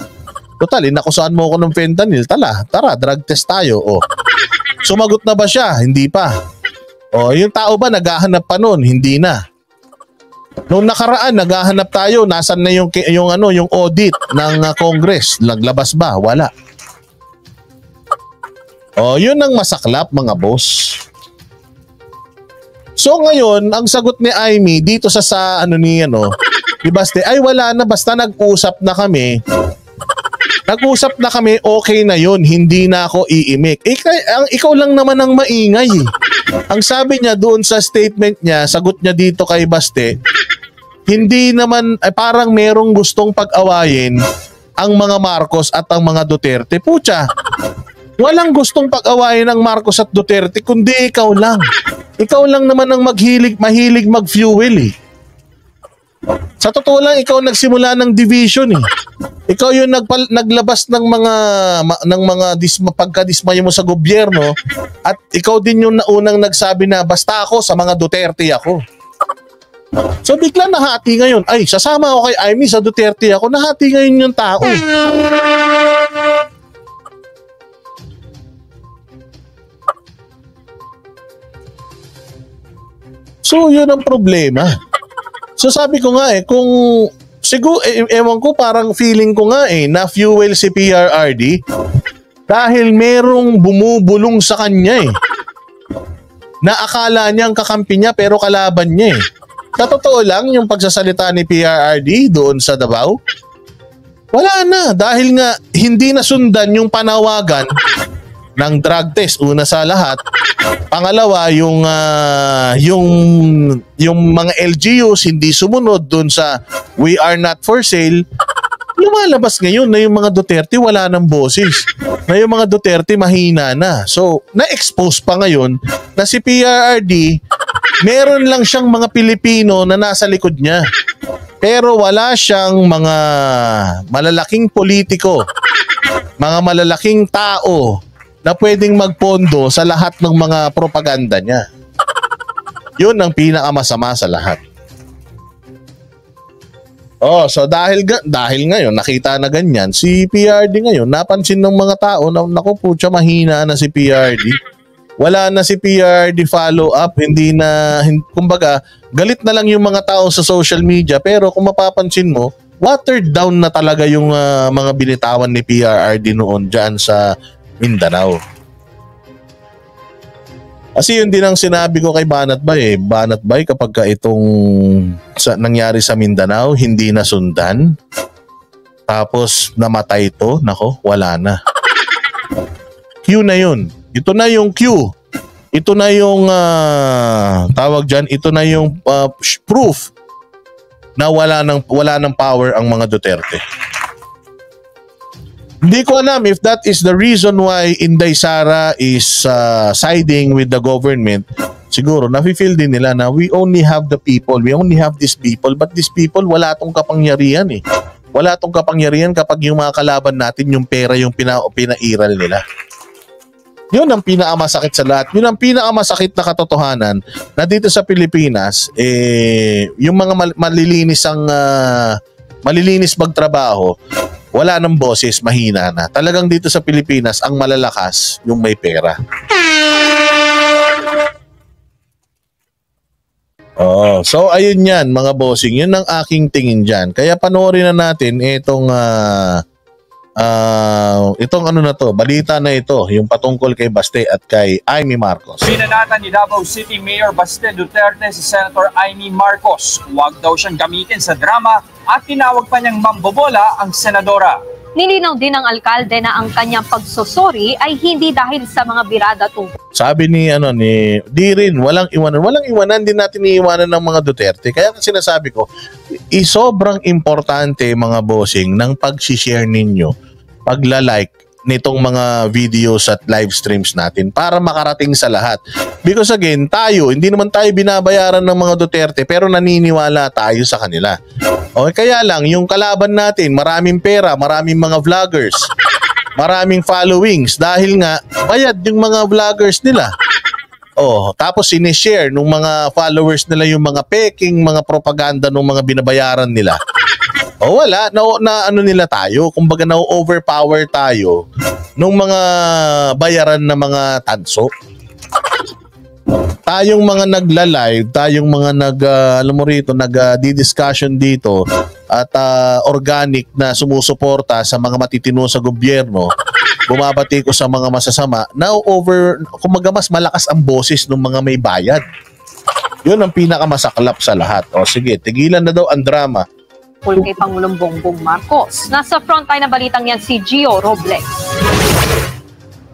Total, inakusahan mo ako ng fentanyl. Tara, drug test tayo. O, sumagot na ba siya? Hindi pa. O, yung tao ba naghahanap pa nun? Hindi na. Noong nakaraan, naghahanap tayo, nasan na yung audit ng Congress? Naglabas ba? Wala. Oh, yun ang masaklap, mga boss. So ngayon, ang sagot ni Aimee dito sa ni Baste, ay wala na, basta nag-usap na kami. Nag-usap na kami, okay na yun, hindi na ako iimik. Ikaw lang naman ang maingay. Ang sabi niya doon sa statement niya, sagot niya dito kay Baste, hindi naman, parang merong gustong pag-awayin ang mga Marcos at ang mga Duterte. Pucha, walang gustong pag-awayin ng Marcos at Duterte, kundi ikaw lang. Ikaw lang naman ang mahilig mag-fuel eh. Sa totoo lang, ikaw nagsimula ng division eh. Ikaw yung naglabas ng mga pagkadismaya mo sa gobyerno, at ikaw din yung naunang nagsabi na basta ako sa mga Duterte ako. So bigla nahati ngayon, ay sasama ako kay Aimee sa Duterte ako, nahati ngayon yung tao. So yun ang problema. So sabi ko nga kung siguro, ewan ko, parang feeling ko nga na fuel si PRRD dahil merong bumubulong sa kanya na akala niyang kakampi niya pero kalaban niya Sa totoo lang, yung pagsasalita ni PRRD doon sa Davao, wala na. Dahil nga hindi nasundan yung panawagan ng drug test, una sa lahat. Pangalawa, yung mga LGUs hindi sumunod doon sa we are not for sale. Lumalabas ngayon na yung mga Duterte wala ng boses. Na yung mga Duterte mahina na. So, na-expose pa ngayon na si PRRD, meron lang siyang mga Pilipino na nasa likod niya. Pero wala siyang mga malalaking politiko, mga malalaking tao na pwedeng magpondo sa lahat ng mga propaganda niya. Yun ang pinakamasama sa lahat. Oh, so dahil ngayon nakita na ganyan, si PRD ngayon, napansin ng mga tao na naku po, mahina na si PRD. Wala na si PRD follow up, kumbaga, galit na lang yung mga tao sa social media, pero kung mapapansin mo, watered down na talaga yung mga binitawan ni PRRD noon dyan sa Mindanao. Kasi yun din ang sinabi ko kay Banat Bay Banat Bay, kapag ka itong nangyari sa Mindanao, hindi nasundan, tapos namatay ito, nako, wala na. Q na yun. Ito na yung Q. Ito na yung tawag dyan, ito na yung proof na wala ng power ang mga Duterte. Hindi ko alam if that is the reason why Inday Sara is siding with the government. Siguro, nafe-feel din nila na we only have the people, we only have these people, but these people wala tong kapangyarihan Wala tong kapangyarihan kapag yung mga kalaban natin, yung pera yung pinairal nila. Yun ang pinakamasakit sa lahat. Yun ang pinakamasakit na katotohanan na dito sa Pilipinas, yung mga malilinis magtrabaho, wala ng boses, mahina na. Talagang dito sa Pilipinas, ang malalakas yung may pera. Oh, so ayun yan mga bossing. Yun ang aking tingin dyan. Kaya panoorin na natin itong balita na ito, yung patungkol kay Baste at kay Aimee Marcos. Pinanatan ni Davao City Mayor Baste Duterte si Senator Aimee Marcos. Huwag daw siyang gamitin sa drama at tinawag pa niyang mambobola ang senadora. Nilinaw din ng alkalde na ang kanyang pagsusuri ay hindi dahil sa mga birada tungkol. Sabi di rin, walang iwanan din natin iiwanan ng mga Duterte. Kaya sinasabi ko, sobrang importante mga bossing ng pag-share ninyo, pagla-like nitong mga videos at live streams natin para makarating sa lahat. Because again, hindi naman tayo binabayaran ng mga Duterte pero naniniwala tayo sa kanila. Okay, kaya lang, yung kalaban natin, maraming pera, maraming mga vloggers, maraming followings dahil nga bayad yung mga vloggers nila. Tapos sinishare nung mga followers nila yung mga peking, mga propaganda nung mga binabayaran nila. Wala, na ano nila tayo, kumbaga na-overpower tayo nung mga bayaran na mga tanso. Tayong mga nagla-live, tayong mga nag-discussion dito at organic na sumusuporta sa mga matitino sa gobyerno, bumabati ko sa mga masasama, kumbaga mas malakas ang boses ng mga may bayad. Yun ang pinakamasaklap sa lahat. Sige, tigilan na daw ang drama. Kay Pangulong Bongbong Marcos. Nasa frontline na balitang yan si Gio Robles.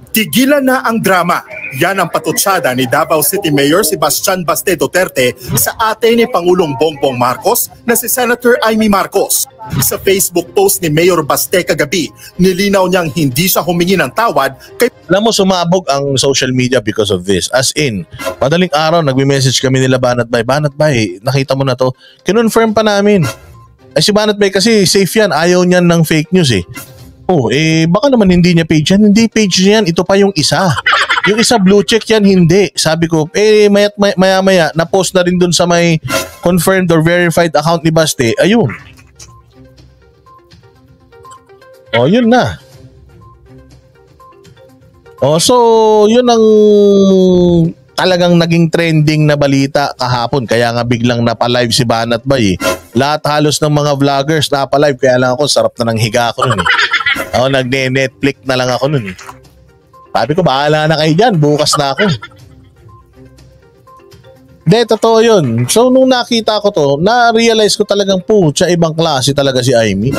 Tigilan na ang drama. Yan ang patutsada ni Davao City Mayor Sebastian Baste Duterte sa ate ni Pangulong Bongbong Marcos na si Senator Amy Marcos. Sa Facebook post ni Mayor Baste kagabi, nilinaw niyang hindi siya humingi ng tawad kay... Alam mo, sumabog ang social media because of this. As in, madaling araw, nagme-message kami nila Banat Bay, nakita mo na to. Kinonfirm pa namin. Si Banat Bay kasi safe yan, ayaw niyan ng fake news eh. Baka naman hindi niya page yan. Hindi page niya yan, ito pa yung isa. Yung isa blue check yan, hindi. Sabi ko, maya-maya, na-post na rin dun sa may confirmed or verified account ni Baste. Ayun. Yun na. So, yun ang talagang naging trending na balita kahapon. Kaya nga biglang napalive si Banat Bay. Lahat halos ng mga vloggers napalive. Kaya lang ako, sarap na ng higa ko nun eh. Nagne-Netflix na lang ako nun eh. Sabi ko, bahala na kayo dyan. Bukas na ako. Hindi, totoo yun. So, nung nakita ko to, na-realize ko talagang ibang klase talaga si Amy.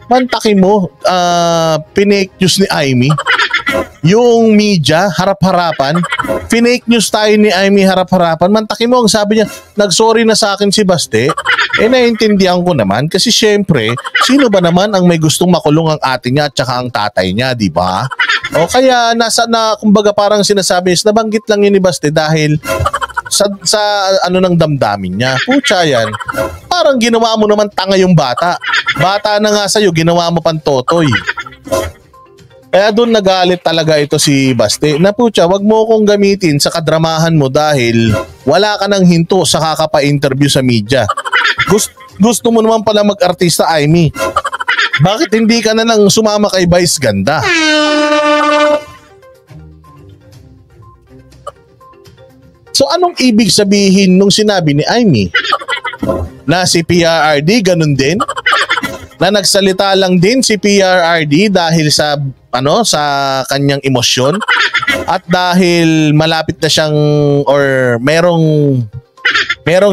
Mantakin mo, pinake news ni Amy. Yung media, harap-harapan. Pinake news tayo ni Amy harap-harapan. Mantakin mo, ang sabi niya, nag-sorry na sa akin si Baste. Naiintindihan ko naman kasi syempre, sino ba naman ang may gustong makulong ang ate niya at saka ang tatay niya, di ba? Kaya kumbaga parang sinasabi, nabanggit lang yun ni Baste dahil sa ano ng damdamin niya. Pucha yan. Parang ginawa mo naman tanga yung bata. Bata na nga sa'yo, ginawa mo pang totoy. Kaya doon nagalit talaga ito si Baste. Na pucha, wag mo akong gamitin sa kadramahan mo dahil wala ka ng hinto sa kakapa-interview sa media. Gusto mo naman pala mag-artista, Amy. Bakit hindi ka na lang sumama kay Vice Ganda? So anong ibig sabihin nung sinabi ni Amy? Na si PRRD ganun din? Na nagsalita lang din si PRRD dahil sa kanyang emosyon at dahil malapit na siyang or merong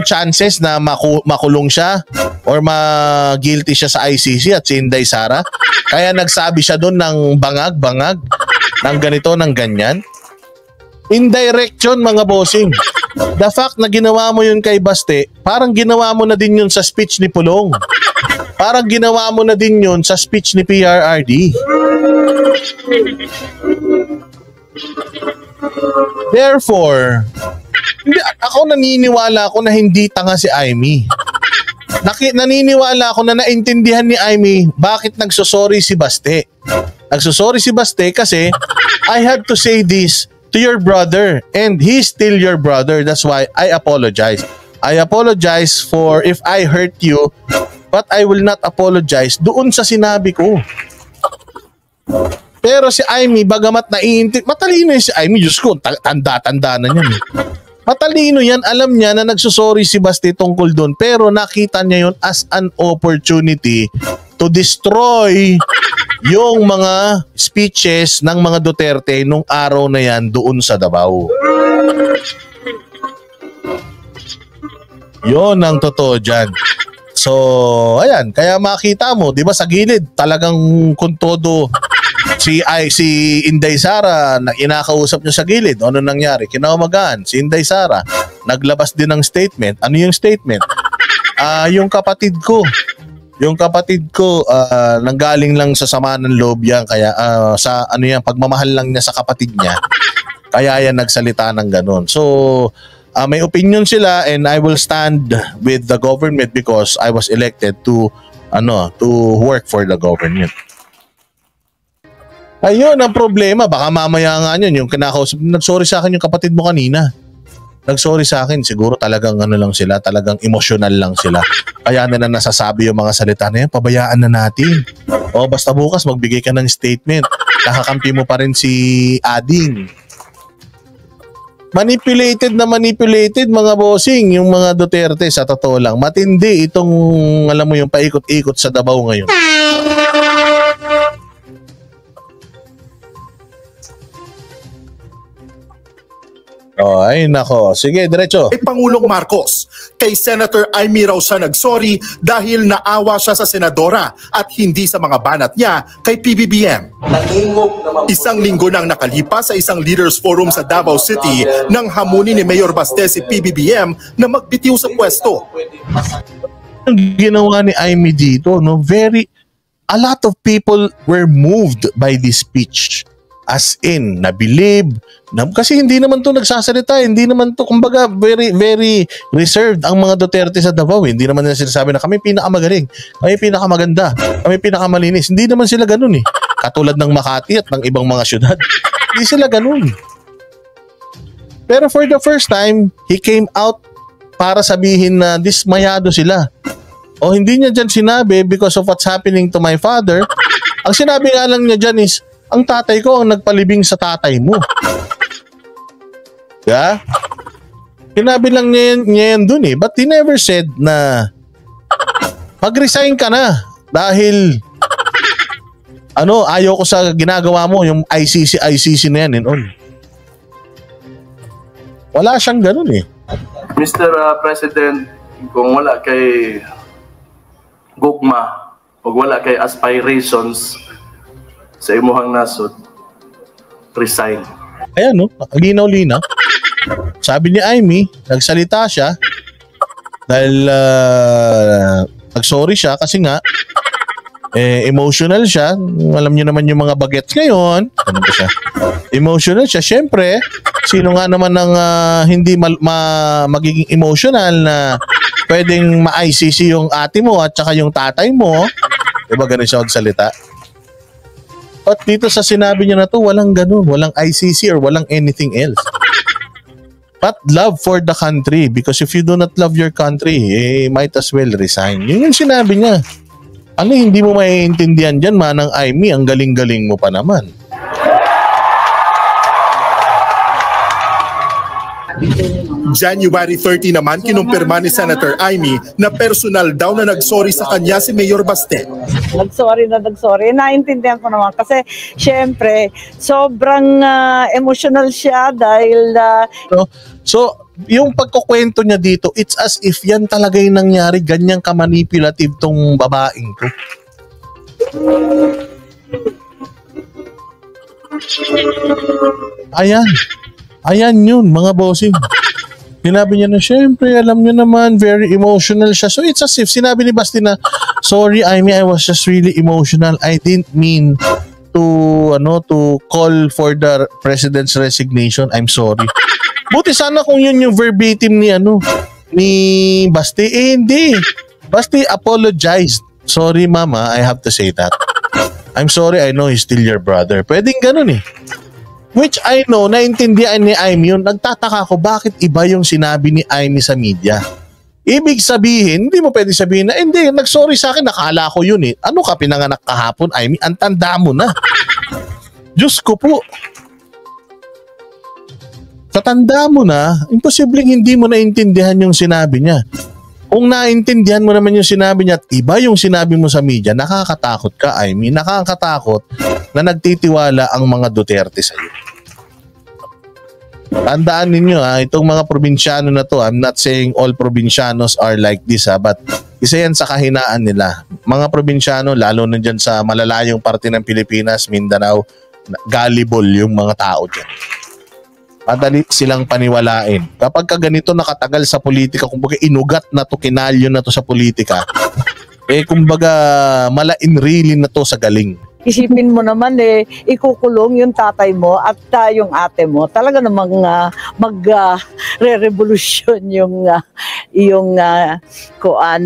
chances na makulong siya or ma-guilty siya sa ICC at si Inday Sara. Kaya nagsabi siya doon ng bangag-bangag ng ganito, ng ganyan. Indirect yun, mga bossing. The fact na ginawa mo yun kay Baste, parang ginawa mo na din yun sa speech ni Pulong. Parang ginawa mo na din yun sa speech ni PRRD. Therefore, ako naniniwala ako na hindi tanga si Amy. Naniniwala ako na naintindihan ni Amy bakit nagsosorry si Baste. Nagsosorry si Baste kasi I had to say this to your brother and he's still your brother. That's why I apologize. I apologize for if I hurt you, but I will not apologize doon sa sinabi ko. Pero si Amy, bagamat matalino si Amy, Diyos ko, tanda-tanda na niyan. Matalino yan, alam niya na nagsusorry si Baste tungkol doon, pero nakita niya yun as an opportunity to destroy yung mga speeches ng mga Duterte nung araw na yan doon sa Davao. Yun ang totoo dyan. So, ayan, kaya makita mo, di ba sa gilid, talagang kung todo si Inday Sara, inakausap niya sa gilid. Ano nangyari? Kinaumagaan, si Inday Sara, naglabas din ng statement. Ano yung statement? Yung kapatid ko, Yung kapatid ko, nanggaling lang sa sama ng loob yan, kaya sa ano yan, pagmamahal lang niya sa kapatid niya, kaya yan nagsalita ng ganun. So, may opinion sila and I will stand with the government because I was elected to work for the government. Ayun ang problema, baka mamaya nga yun, yung kinakausap, nag-sorry sa akin yung kapatid mo kanina. Nag-sorry sa akin, siguro talagang lang sila, talagang emotional lang sila. Kaya na nasasabi yung mga salita na yan, pabayaan na natin. O basta bukas magbigay ka ng statement, nakakampi mo pa rin si Ading. Manipulated mga bossing, yung mga Duterte sa totoo lang. Matindi itong, alam mo yung paikot-ikot sa Davao ngayon. Oh, ay nako. Sige, diretso. Kay Pangulong Marcos, kay Senator Amy raw siya nagsorry dahil naawa siya sa senadora at hindi sa mga banat niya kay PBBM. Isang linggo nang nakalipas sa isang leaders forum sa Davao City nang hamunin ni Mayor Baste si PBBM na magbitiw sa pwesto. Ang ginawa ni Amy dito, no, a lot of people were moved by this speech. As in, nabilib, kasi hindi naman to nagsasalita, hindi naman to, kumbaga, very, very reserved ang mga Duterte sa Davao. Hindi naman nila sinasabi na kami pinakamagaling, kami pinakamaganda, kami pinakamalinis. Hindi naman sila ganun eh. Katulad ng Makati at ng ibang mga syudad. Hindi sila ganun. Pero for the first time, he came out para sabihin na dismayado sila. O hindi niya dyan sinabi because of what's happening to my father. Ang sinabi nga lang niya dyan is, ang tatay ko ang nagpalibing sa tatay mo. Yeah? Sinabi lang niya yan dun eh. But he never said na mag-resign ka na dahil ayaw ko sa ginagawa mo, yung ICC na yan and all. Wala siyang ganun eh. Mr. President, kung wala kay gugma o wala kay aspirations sa imuhang nasod, resign. Ayan no, linaw-linaw. Sabi ni Amy, nagsalita siya dahil nag-sorry siya kasi nga emotional siya. Alam niyo naman yung mga bagets ngayon. Ano ba siya? Emotional siya. Siyempre, sino nga naman ang hindi magiging emotional na pwedeng ma-ICC yung ate mo at saka yung tatay mo. Diba ganun siya magsalita? At dito sa sinabi niya na to, walang ganun, walang ICC or walang anything else. But love for the country, because if you do not love your country, might as well resign. Yun yung sinabi niya. Hindi mo maiintindihan dyan, Manang Amy, ang galing-galing mo pa naman. January 30 naman kinumpirma ni Senator Amy na personal daw na nagsorry sa kanya si Mayor Baste. Nagsorry. Naintindihan ko naman kasi syempre sobrang emotional siya dahil So, yung pagkukwento niya dito, it's as if yan talaga yung nangyari, ganyang kamanipulative tong babaeng to. Ayan yun, mga bossing. Sinabi niya na, syempre, alam niyo naman, very emotional siya. So it's as if, sinabi ni Basti na, sorry, I was just really emotional. I didn't mean to call for the president's resignation. I'm sorry. Buti sana kung yun yung verbatim ni Basti. Hindi. Basti apologized. Sorry, mama, I have to say that. I'm sorry, I know he's still your brother. Pwedeng ganun eh. Which I know, naintindihan ni Amy yun. Nagtataka ko bakit iba yung sinabi ni Amy sa media. Ibig sabihin, hindi mo pwede sabihin na, hindi, nag-sorry sa akin, nakala ko yun eh. Ano ka pinanganak kahapon, Amy? Ang tanda mo na. Diyos ko po. Katanda mo na, imposibleng hindi mo naintindihan yung sinabi niya. Kung naintindihan mo naman yung sinabi niya at iba yung sinabi mo sa media, nakakatakot ka, Amy. Nakakatakot na nagtitiwala ang mga Duterte sa iyo. Tandaan ninyo itong mga probinsyano na to, I'm not saying all probinsianos are like this but isa yan sa kahinaan nila. Mga probinsyano, lalo na dyan sa malalayong parte ng Pilipinas, Mindanao, gullible yung mga tao dyan. Madali silang paniwalain. Kapag ka ganito nakatagal sa politika, kumbaga inugat na to, kinalyo na to sa politika, kumbaga malainrilin na to sa galing. Isipin mo naman ikukulong yung tatay mo at yung ate mo. Talaga namang re-revolution yung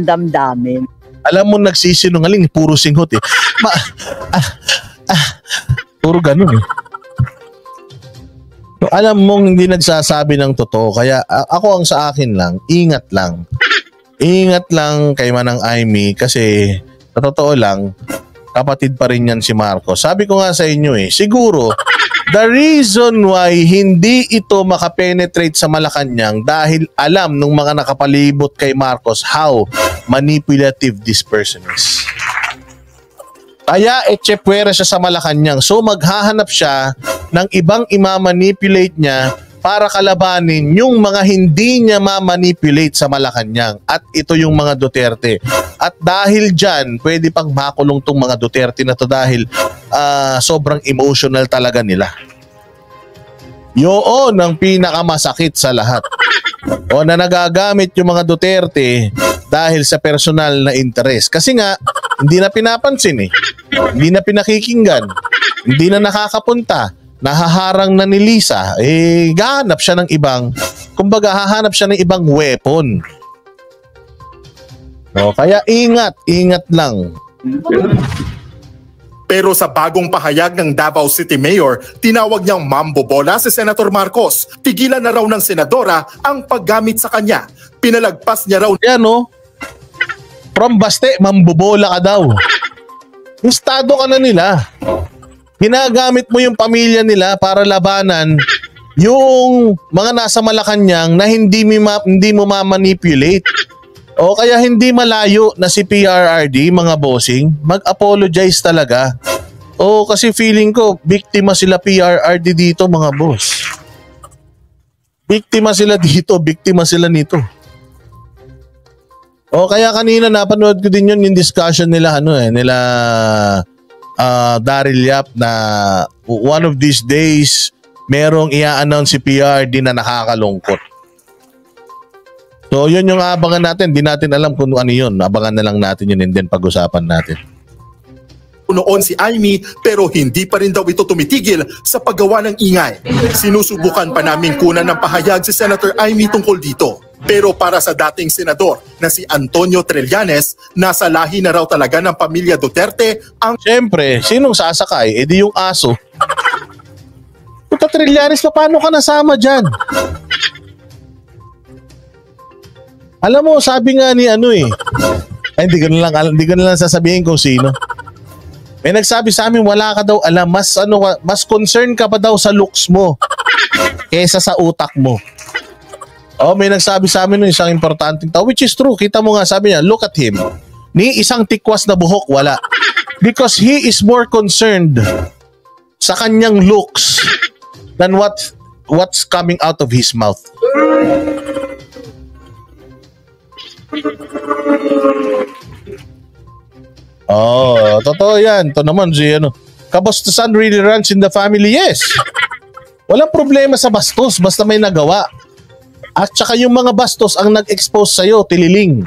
damdamin. Alam mo, nagsisinungaling, puro singhot puro ganun So, alam mong hindi nagsasabi ng totoo. Kaya ako ang sa akin lang, ingat lang. Ingat lang kay Manang Amy kasi sa totoo lang, kapatid pa rin yan si Marcos. Sabi ko nga sa inyo siguro, the reason why hindi ito makapenetrate sa Malacanang dahil alam ng mga nakapalibot kay Marcos how manipulative this person is. Kaya etsepwera siya sa Malacanang. So maghahanap siya ng ibang imamanipulate niya para kalabanin yung mga hindi niya ma-manipulate sa Malacanang. At ito yung mga Duterte. At dahil dyan, pwede pang makulong tong mga Duterte na to dahil sobrang emotional talaga nila. Yun ang pinakamasakit sa lahat. O na nagagamit yung mga Duterte dahil sa personal na interest. Kasi nga, hindi na pinapansin Hindi na pinakikinggan. Hindi na nakakapunta. Nahaharang na ni Lisa, gahanap siya ng ibang, kumbaga hahanap siya ng ibang weapon. No, kaya ingat lang. Pero sa bagong pahayag ng Davao City Mayor, tinawag niyang mambobola si Senator Marcos. Tigilan na raw ng senadora ang paggamit sa kanya. Pinalagpas niya raw. Yan from Baste, mambobola ka daw. Estado ka na nila. Ginagamit mo yung pamilya nila para labanan yung mga nasa Malacanang na hindi mo ma-manipulate. O kaya hindi malayo na si PRRD, mga bossing, mag-apologize talaga. O kasi feeling ko, biktima sila PRRD dito, mga boss. Biktima sila dito, biktima sila nito. O kaya kanina napanood ko din yun yung discussion nila, nila Daryl Yap na one of these days merong i-announce si PRD na nakakalungkot. So yun yung abangan natin. Di natin alam kung ano yun. Abangan na lang natin yun and then pag-usapan natin. Noon si Amy pero hindi pa rin daw ito tumitigil sa paggawa ng ingay. Sinusubukan pa namin kunan ng pahayag si Senator Amy tungkol dito. Pero para sa dating senador na si Antonio Trillanes, nasa lahi na raw talaga ng pamilya Duterte ang... Siyempre, sinong sasakay? Di yung aso. Puta Trillanes, paano ka nasama dyan? Alam mo, sabi nga ni hindi ko na lang sasabihin kung sino. May nagsabi sa amin, wala ka daw alam, mas concern ka pa daw sa looks mo kaysa sa utak mo. May nagsabi sa amin ng isang importanteng tao, which is true. Kita mo nga, sabi niya, look at him. Ni isang tikwas na buhok, wala. Because he is more concerned sa kanyang looks than what's coming out of his mouth. Totoo yan. Ito naman kabastusan really runs in the family. Yes. Walang problema sa bastos basta may nagawa. At saka yung mga bastos ang nag-expose sa'yo, tililing.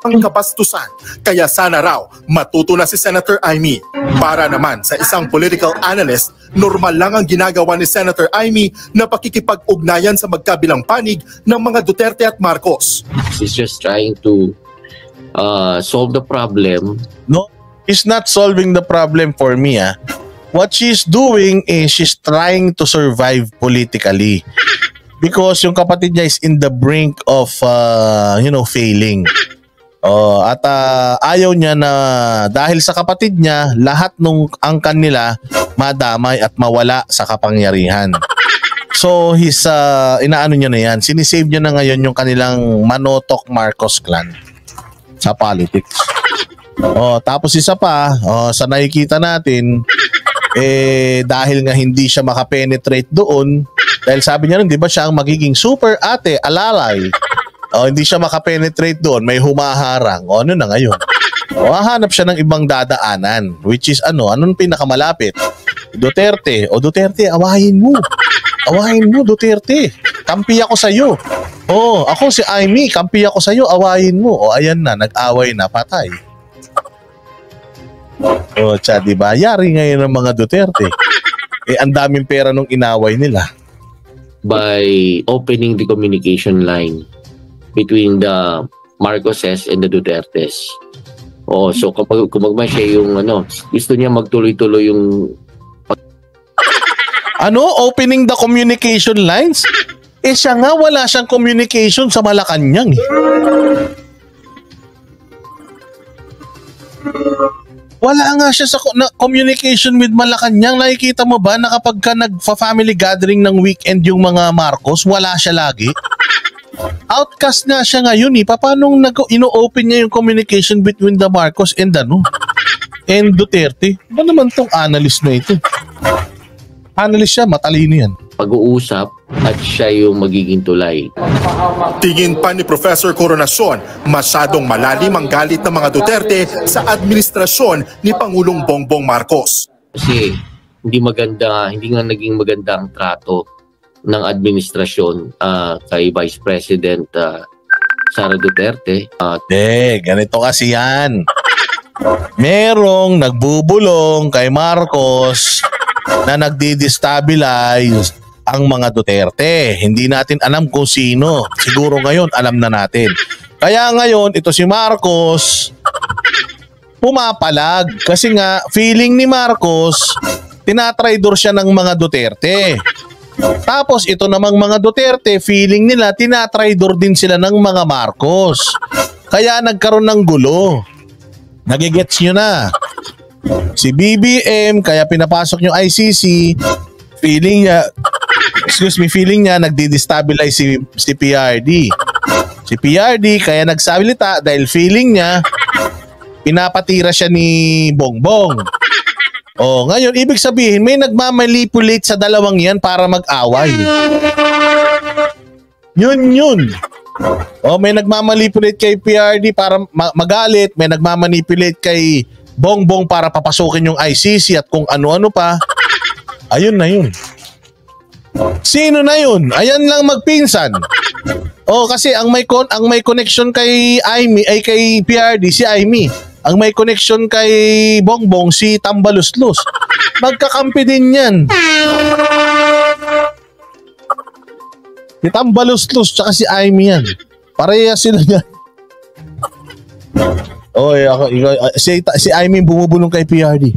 Ang kabastusan. Kaya sana raw matuto na si Senator Amy. Para naman sa isang political analyst, normal lang ang ginagawa ni Senator Amy na pakikipag-ugnayan sa magkabilang panig ng mga Duterte at Marcos. She's just trying to solve the problem. No, he's not solving the problem for me. What she's doing is she's trying to survive politically. Because yung kapatid niya is in the brink of, failing. At ayaw niya na dahil sa kapatid niya, lahat ng angkan nila madamay at mawala sa kapangyarihan. So, inaano niya na yan. Sinisave niya na ngayon yung kanilang Manotok Marcos clan sa politics. Tapos isa pa, sa nakikita natin, dahil nga hindi siya makapenetrate doon, dahil sabi niya nun, di ba siya ang magiging super ate, alalay. Hindi siya makapenetrate doon, may humaharang. Ano na ngayon? Hahanap siya ng ibang dadaanan, which is anong pinakamalapit? Duterte. Duterte, awahin mo. Awahin mo, Duterte. Kampi ako sa'yo. Oh, ako si Amy, kampi ako sa'yo, awayin mo. O ayan na, nag-away na, patay. O, diba? Yari ngayon ng mga Duterte. Ang daming pera nung inaway nila. By opening the communication line between the Marcoses and the Dutertes. Oh, so kapag kumagma siya yung gusto niya magtuloy-tuloy yung opening the communication lines? Siya nga wala siyang communication sa Malacanang. Wala nga siya sa communication with Malacanang. Nakikita mo ba na kapag ka nagfa-family gathering ng weekend yung mga Marcos, wala siya lagi? Outcast nga siya ngayon eh. Paano ino-open niya yung communication between the Marcos and Duterte? Ba naman tong analyst na ito? Analyst siya, matalino yan. Pag-uusap at siya yung magiging tulay. Tingin pa ni Professor Coronacion, masyadong malalim ang galit ng mga Duterte sa administrasyon ni Pangulong Bongbong Marcos. Kasi hindi nga naging maganda ang trato ng administrasyon kay Vice President Sara Duterte. Ganito kasi yan. Merong nagbubulong kay Marcos na nagdi-destabilize ang mga Duterte. Hindi natin alam kung sino. Siguro ngayon alam na natin. Kaya ngayon ito si Marcos pumapalag kasi nga feeling ni Marcos tinatraidor siya ng mga Duterte. Tapos ito namang mga Duterte feeling nila tinatraidor din sila ng mga Marcos. Kaya nagkaroon ng gulo. Nagigets nyo na. Si BBM kaya pinapasok yung ICC, feeling niya nagdi-destabilize si PRD. Si PRD kaya nagsalita dahil feeling niya pinapatira siya ni Bongbong. Ngayon ibig sabihin may nagmamanipulate sa dalawang yan para mag-away. Yun. May nagmamanipulate kay PRD para magalit, may nagmamanipulate kay Bongbong para papasukin yung ICC at kung ano-ano pa. Ayun na yun. Sino na yun? Ayan lang magpinsan. Kasi ang may connection kay Amy ay kay PRD si Amy. Ang may connection kay Bongbong si Tambaluslos. Magkakampi din yan. Si Tambaluslos tsaka si Amy yan. Pareha sila yan. Si Amy bumubulong kay PRD.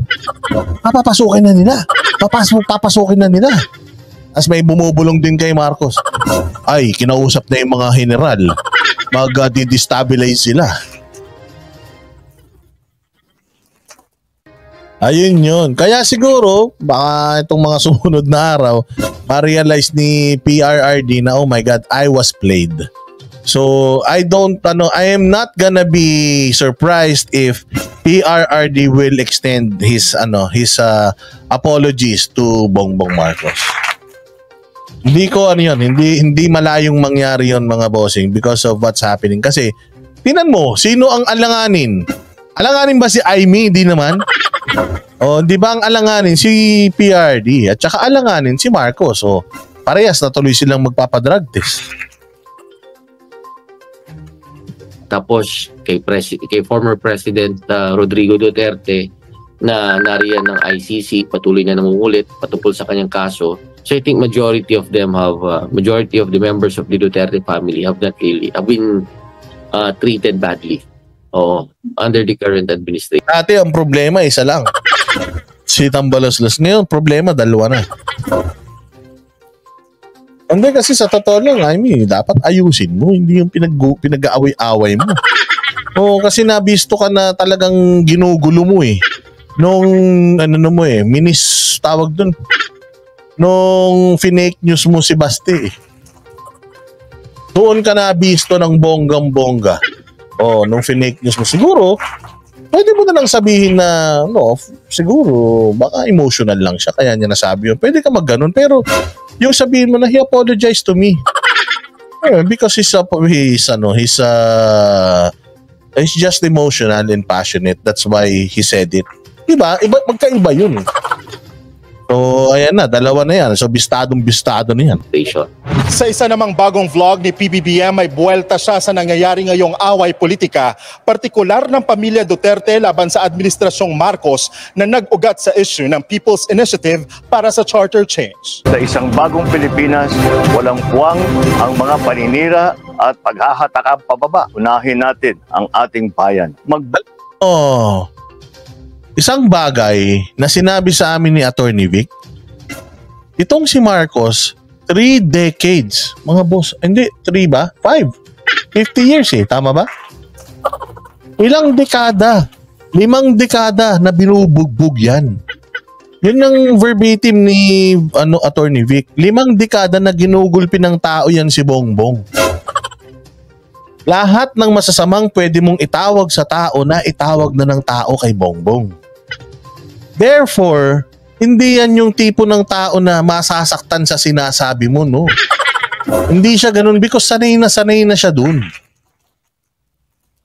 Papasukin na nila. Papasukin na nila. As may bumubulong din kay Marcos. Ay, kinausap na yung mga general. Mag-destabilize sila. Ayun yun. Kaya siguro, baka itong mga sumunod na araw, ma-realize ni PRRD na, oh my God, I was played. So, I am not gonna be surprised if PRRD will extend his apologies to Bongbong Marcos. Hindi malayong mangyari yon mga bossing because of what's happening. Kasi, tinan mo, sino ang alanganin? Alanganin ba si Amy? Hindi naman. Di ba ang alanganin si PRD at saka alanganin si Marcos. Parehas na tuloy silang magpapadrug test. Tapos kay former President Rodrigo Duterte na nariyan ng ICC, patuloy na nangungulit patungkol sa kanyang kaso. So I think majority of the members of the Duterte family have been treated badly under the current administration. Dati ang problema isa lang. Si Tambaluslos. Ngayon problema dalawa na. Hindi kasi sa totoo lang, dapat ayusin mo, hindi yung pinag-aaway-away mo. Kasi nabisto ka na talagang ginugulo mo eh. Nung tawag dun. Nung fake news mo si Basti eh. Doon ka nabisto ng bonggang-bongga. Nung fake news mo. Siguro, pwede mo na lang sabihin na, siguro, baka emotional lang siya, kaya niya nasabi yun. Pwede ka mag-ganon, pero yung sabihin mo na, he apologized to me. Because he's just emotional and passionate. That's why he said it. Diba? Magkaiba yun. So, ayan na, dalawa na yan. So, bistadong-bistado na yan. Sa isa namang bagong vlog ni PBBM ay buwelta siya sa nangyayari ngayong away politika, partikular ng pamilya Duterte laban sa administrasyong Marcos na nag-ugat sa issue ng People's Initiative para sa charter change. Sa isang bagong Pilipinas, walang puwang ang mga paninira at paghahatakang pababa. Unahin natin ang ating bayan. Isang bagay na sinabi sa amin ni Attorney Vic, itong si Marcos, 3 decades, mga boss, hindi, 3 ba? 5. 50 years tama ba? Ilang dekada, 5 dekada na binubugbog yan. Yun ang verbatim ni Attorney Vic. 5 dekada na ginugulpi ng tao yan si Bongbong. Lahat ng masasamang pwede mong itawag sa tao na itawag na ng tao kay Bongbong. Therefore, hindi yan yung tipo ng tao na masasaktan sa sinasabi mo, no? Hindi siya ganun because sanay na siya dun.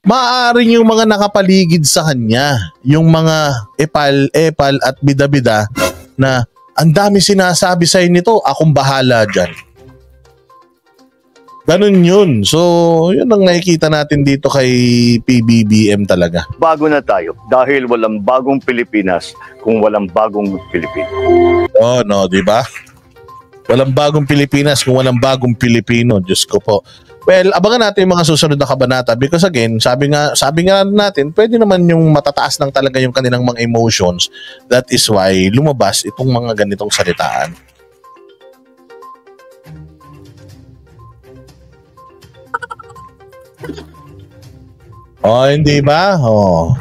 Maaaring yung mga nakapaligid sa kanya, yung mga epal at bida-bida na ang dami sinasabi sa'yo nito, akong bahala dyan. Ganun yun. So, yun ang nakikita natin dito kay PBBM talaga. Bago na tayo dahil walang bagong Pilipinas kung walang bagong Pilipino. Oh, no, di ba? Walang bagong Pilipinas kung walang bagong Pilipino. Diyos ko po. Well, abangan natin yung mga susunod na kabanata because again, sabi nga natin, pwede naman yung matataas lang talaga yung kanilang mga emotions. That is why lumabas itong mga ganitong salitaan. Oh, hindi ba? Oh.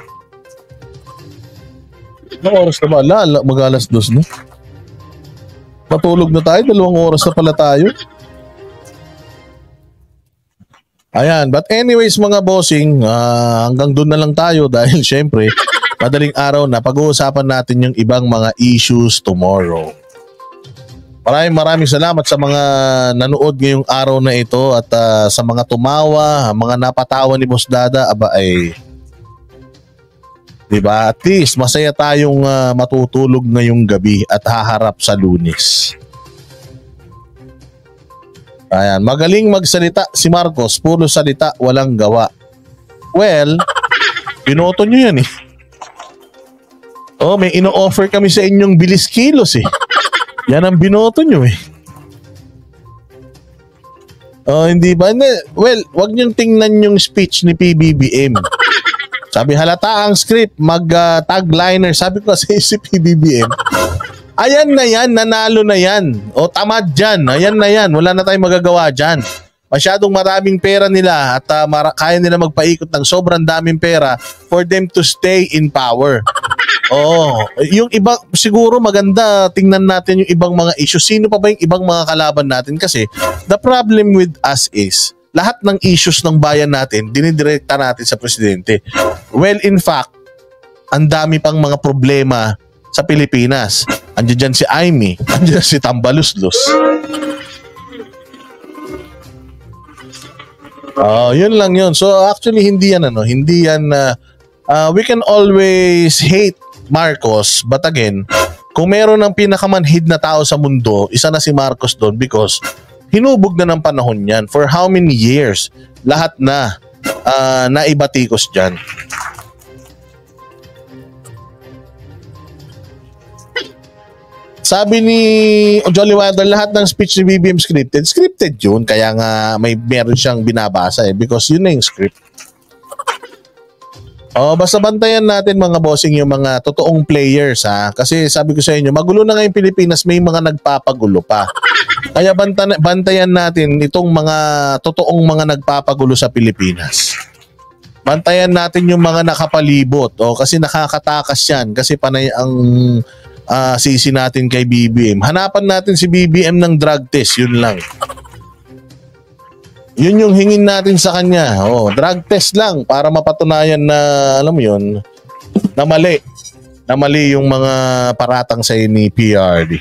Anong oras na ba? Mag-alas 2 na. Matulog na tayo. 2 oras na pala tayo. Ayan. But anyways mga bossing, hanggang doon na lang tayo dahil syempre, madaling araw na pag-uusapan natin yung ibang mga issues tomorrow. Maraming salamat sa mga nanood ngayong araw na ito at sa mga tumawa, mga napatawa ni Boss Dada, aba ay diba? At least masaya tayong matutulog ngayong gabi at haharap sa Lunes. Ayan, magaling magsalita si Marcos, puro salita, walang gawa. Well, binoto nyo yan Oh, may ino-offer kami sa inyong bilis kilos Yan ang binoto nyo Oh, hindi ba? Well, wag niyong tingnan yung speech ni PBBM. Sabi, halata ang script, mag-tagliner. Sabi ko kasi si PBBM, ayan na yan, nanalo na yan. O tamad dyan, ayan na yan. Wala na tayong magagawa dyan. Masyadong maraming pera nila at kaya nila magpaikot ng sobrang daming pera for them to stay in power. Oo. Yung iba, siguro maganda tingnan natin yung ibang mga issue. Sino pa ba yung ibang mga kalaban natin? Kasi the problem with us is, lahat ng issues ng bayan natin, dinidirekta natin sa presidente. Well, in fact, ang dami pang mga problema sa Pilipinas. Andiyan dyan si Aimee, andiyan si Tambaluslos. Yun lang yun. So actually, hindi yan we can always hate Marcos, but again, kung meron ng pinakamanhid na tao sa mundo, isa na si Marcos doon because hinubog na ng panahon yan. For how many years? Lahat na naibatikos dyan. Sabi ni Jolly Wilder, lahat ng speech ni BBM scripted. Scripted yun, kaya nga meron siyang binabasa because yun na yung script. Basta bantayan natin mga bossing yung mga totoong players kasi sabi ko sa inyo, magulo na ngayong Pilipinas, may mga nagpapagulo pa. Kaya bantayan natin itong mga totoong mga nagpapagulo sa Pilipinas. Bantayan natin yung mga nakapalibot kasi nakakatakas yan kasi panay ang sisi natin kay BBM. Hanapan natin si BBM ng drug test, yun lang. Yun yung hingin natin sa kanya. Drug test lang para mapatunayan na, alam mo yun, na mali. Na mali yung mga paratang sa ni PRD.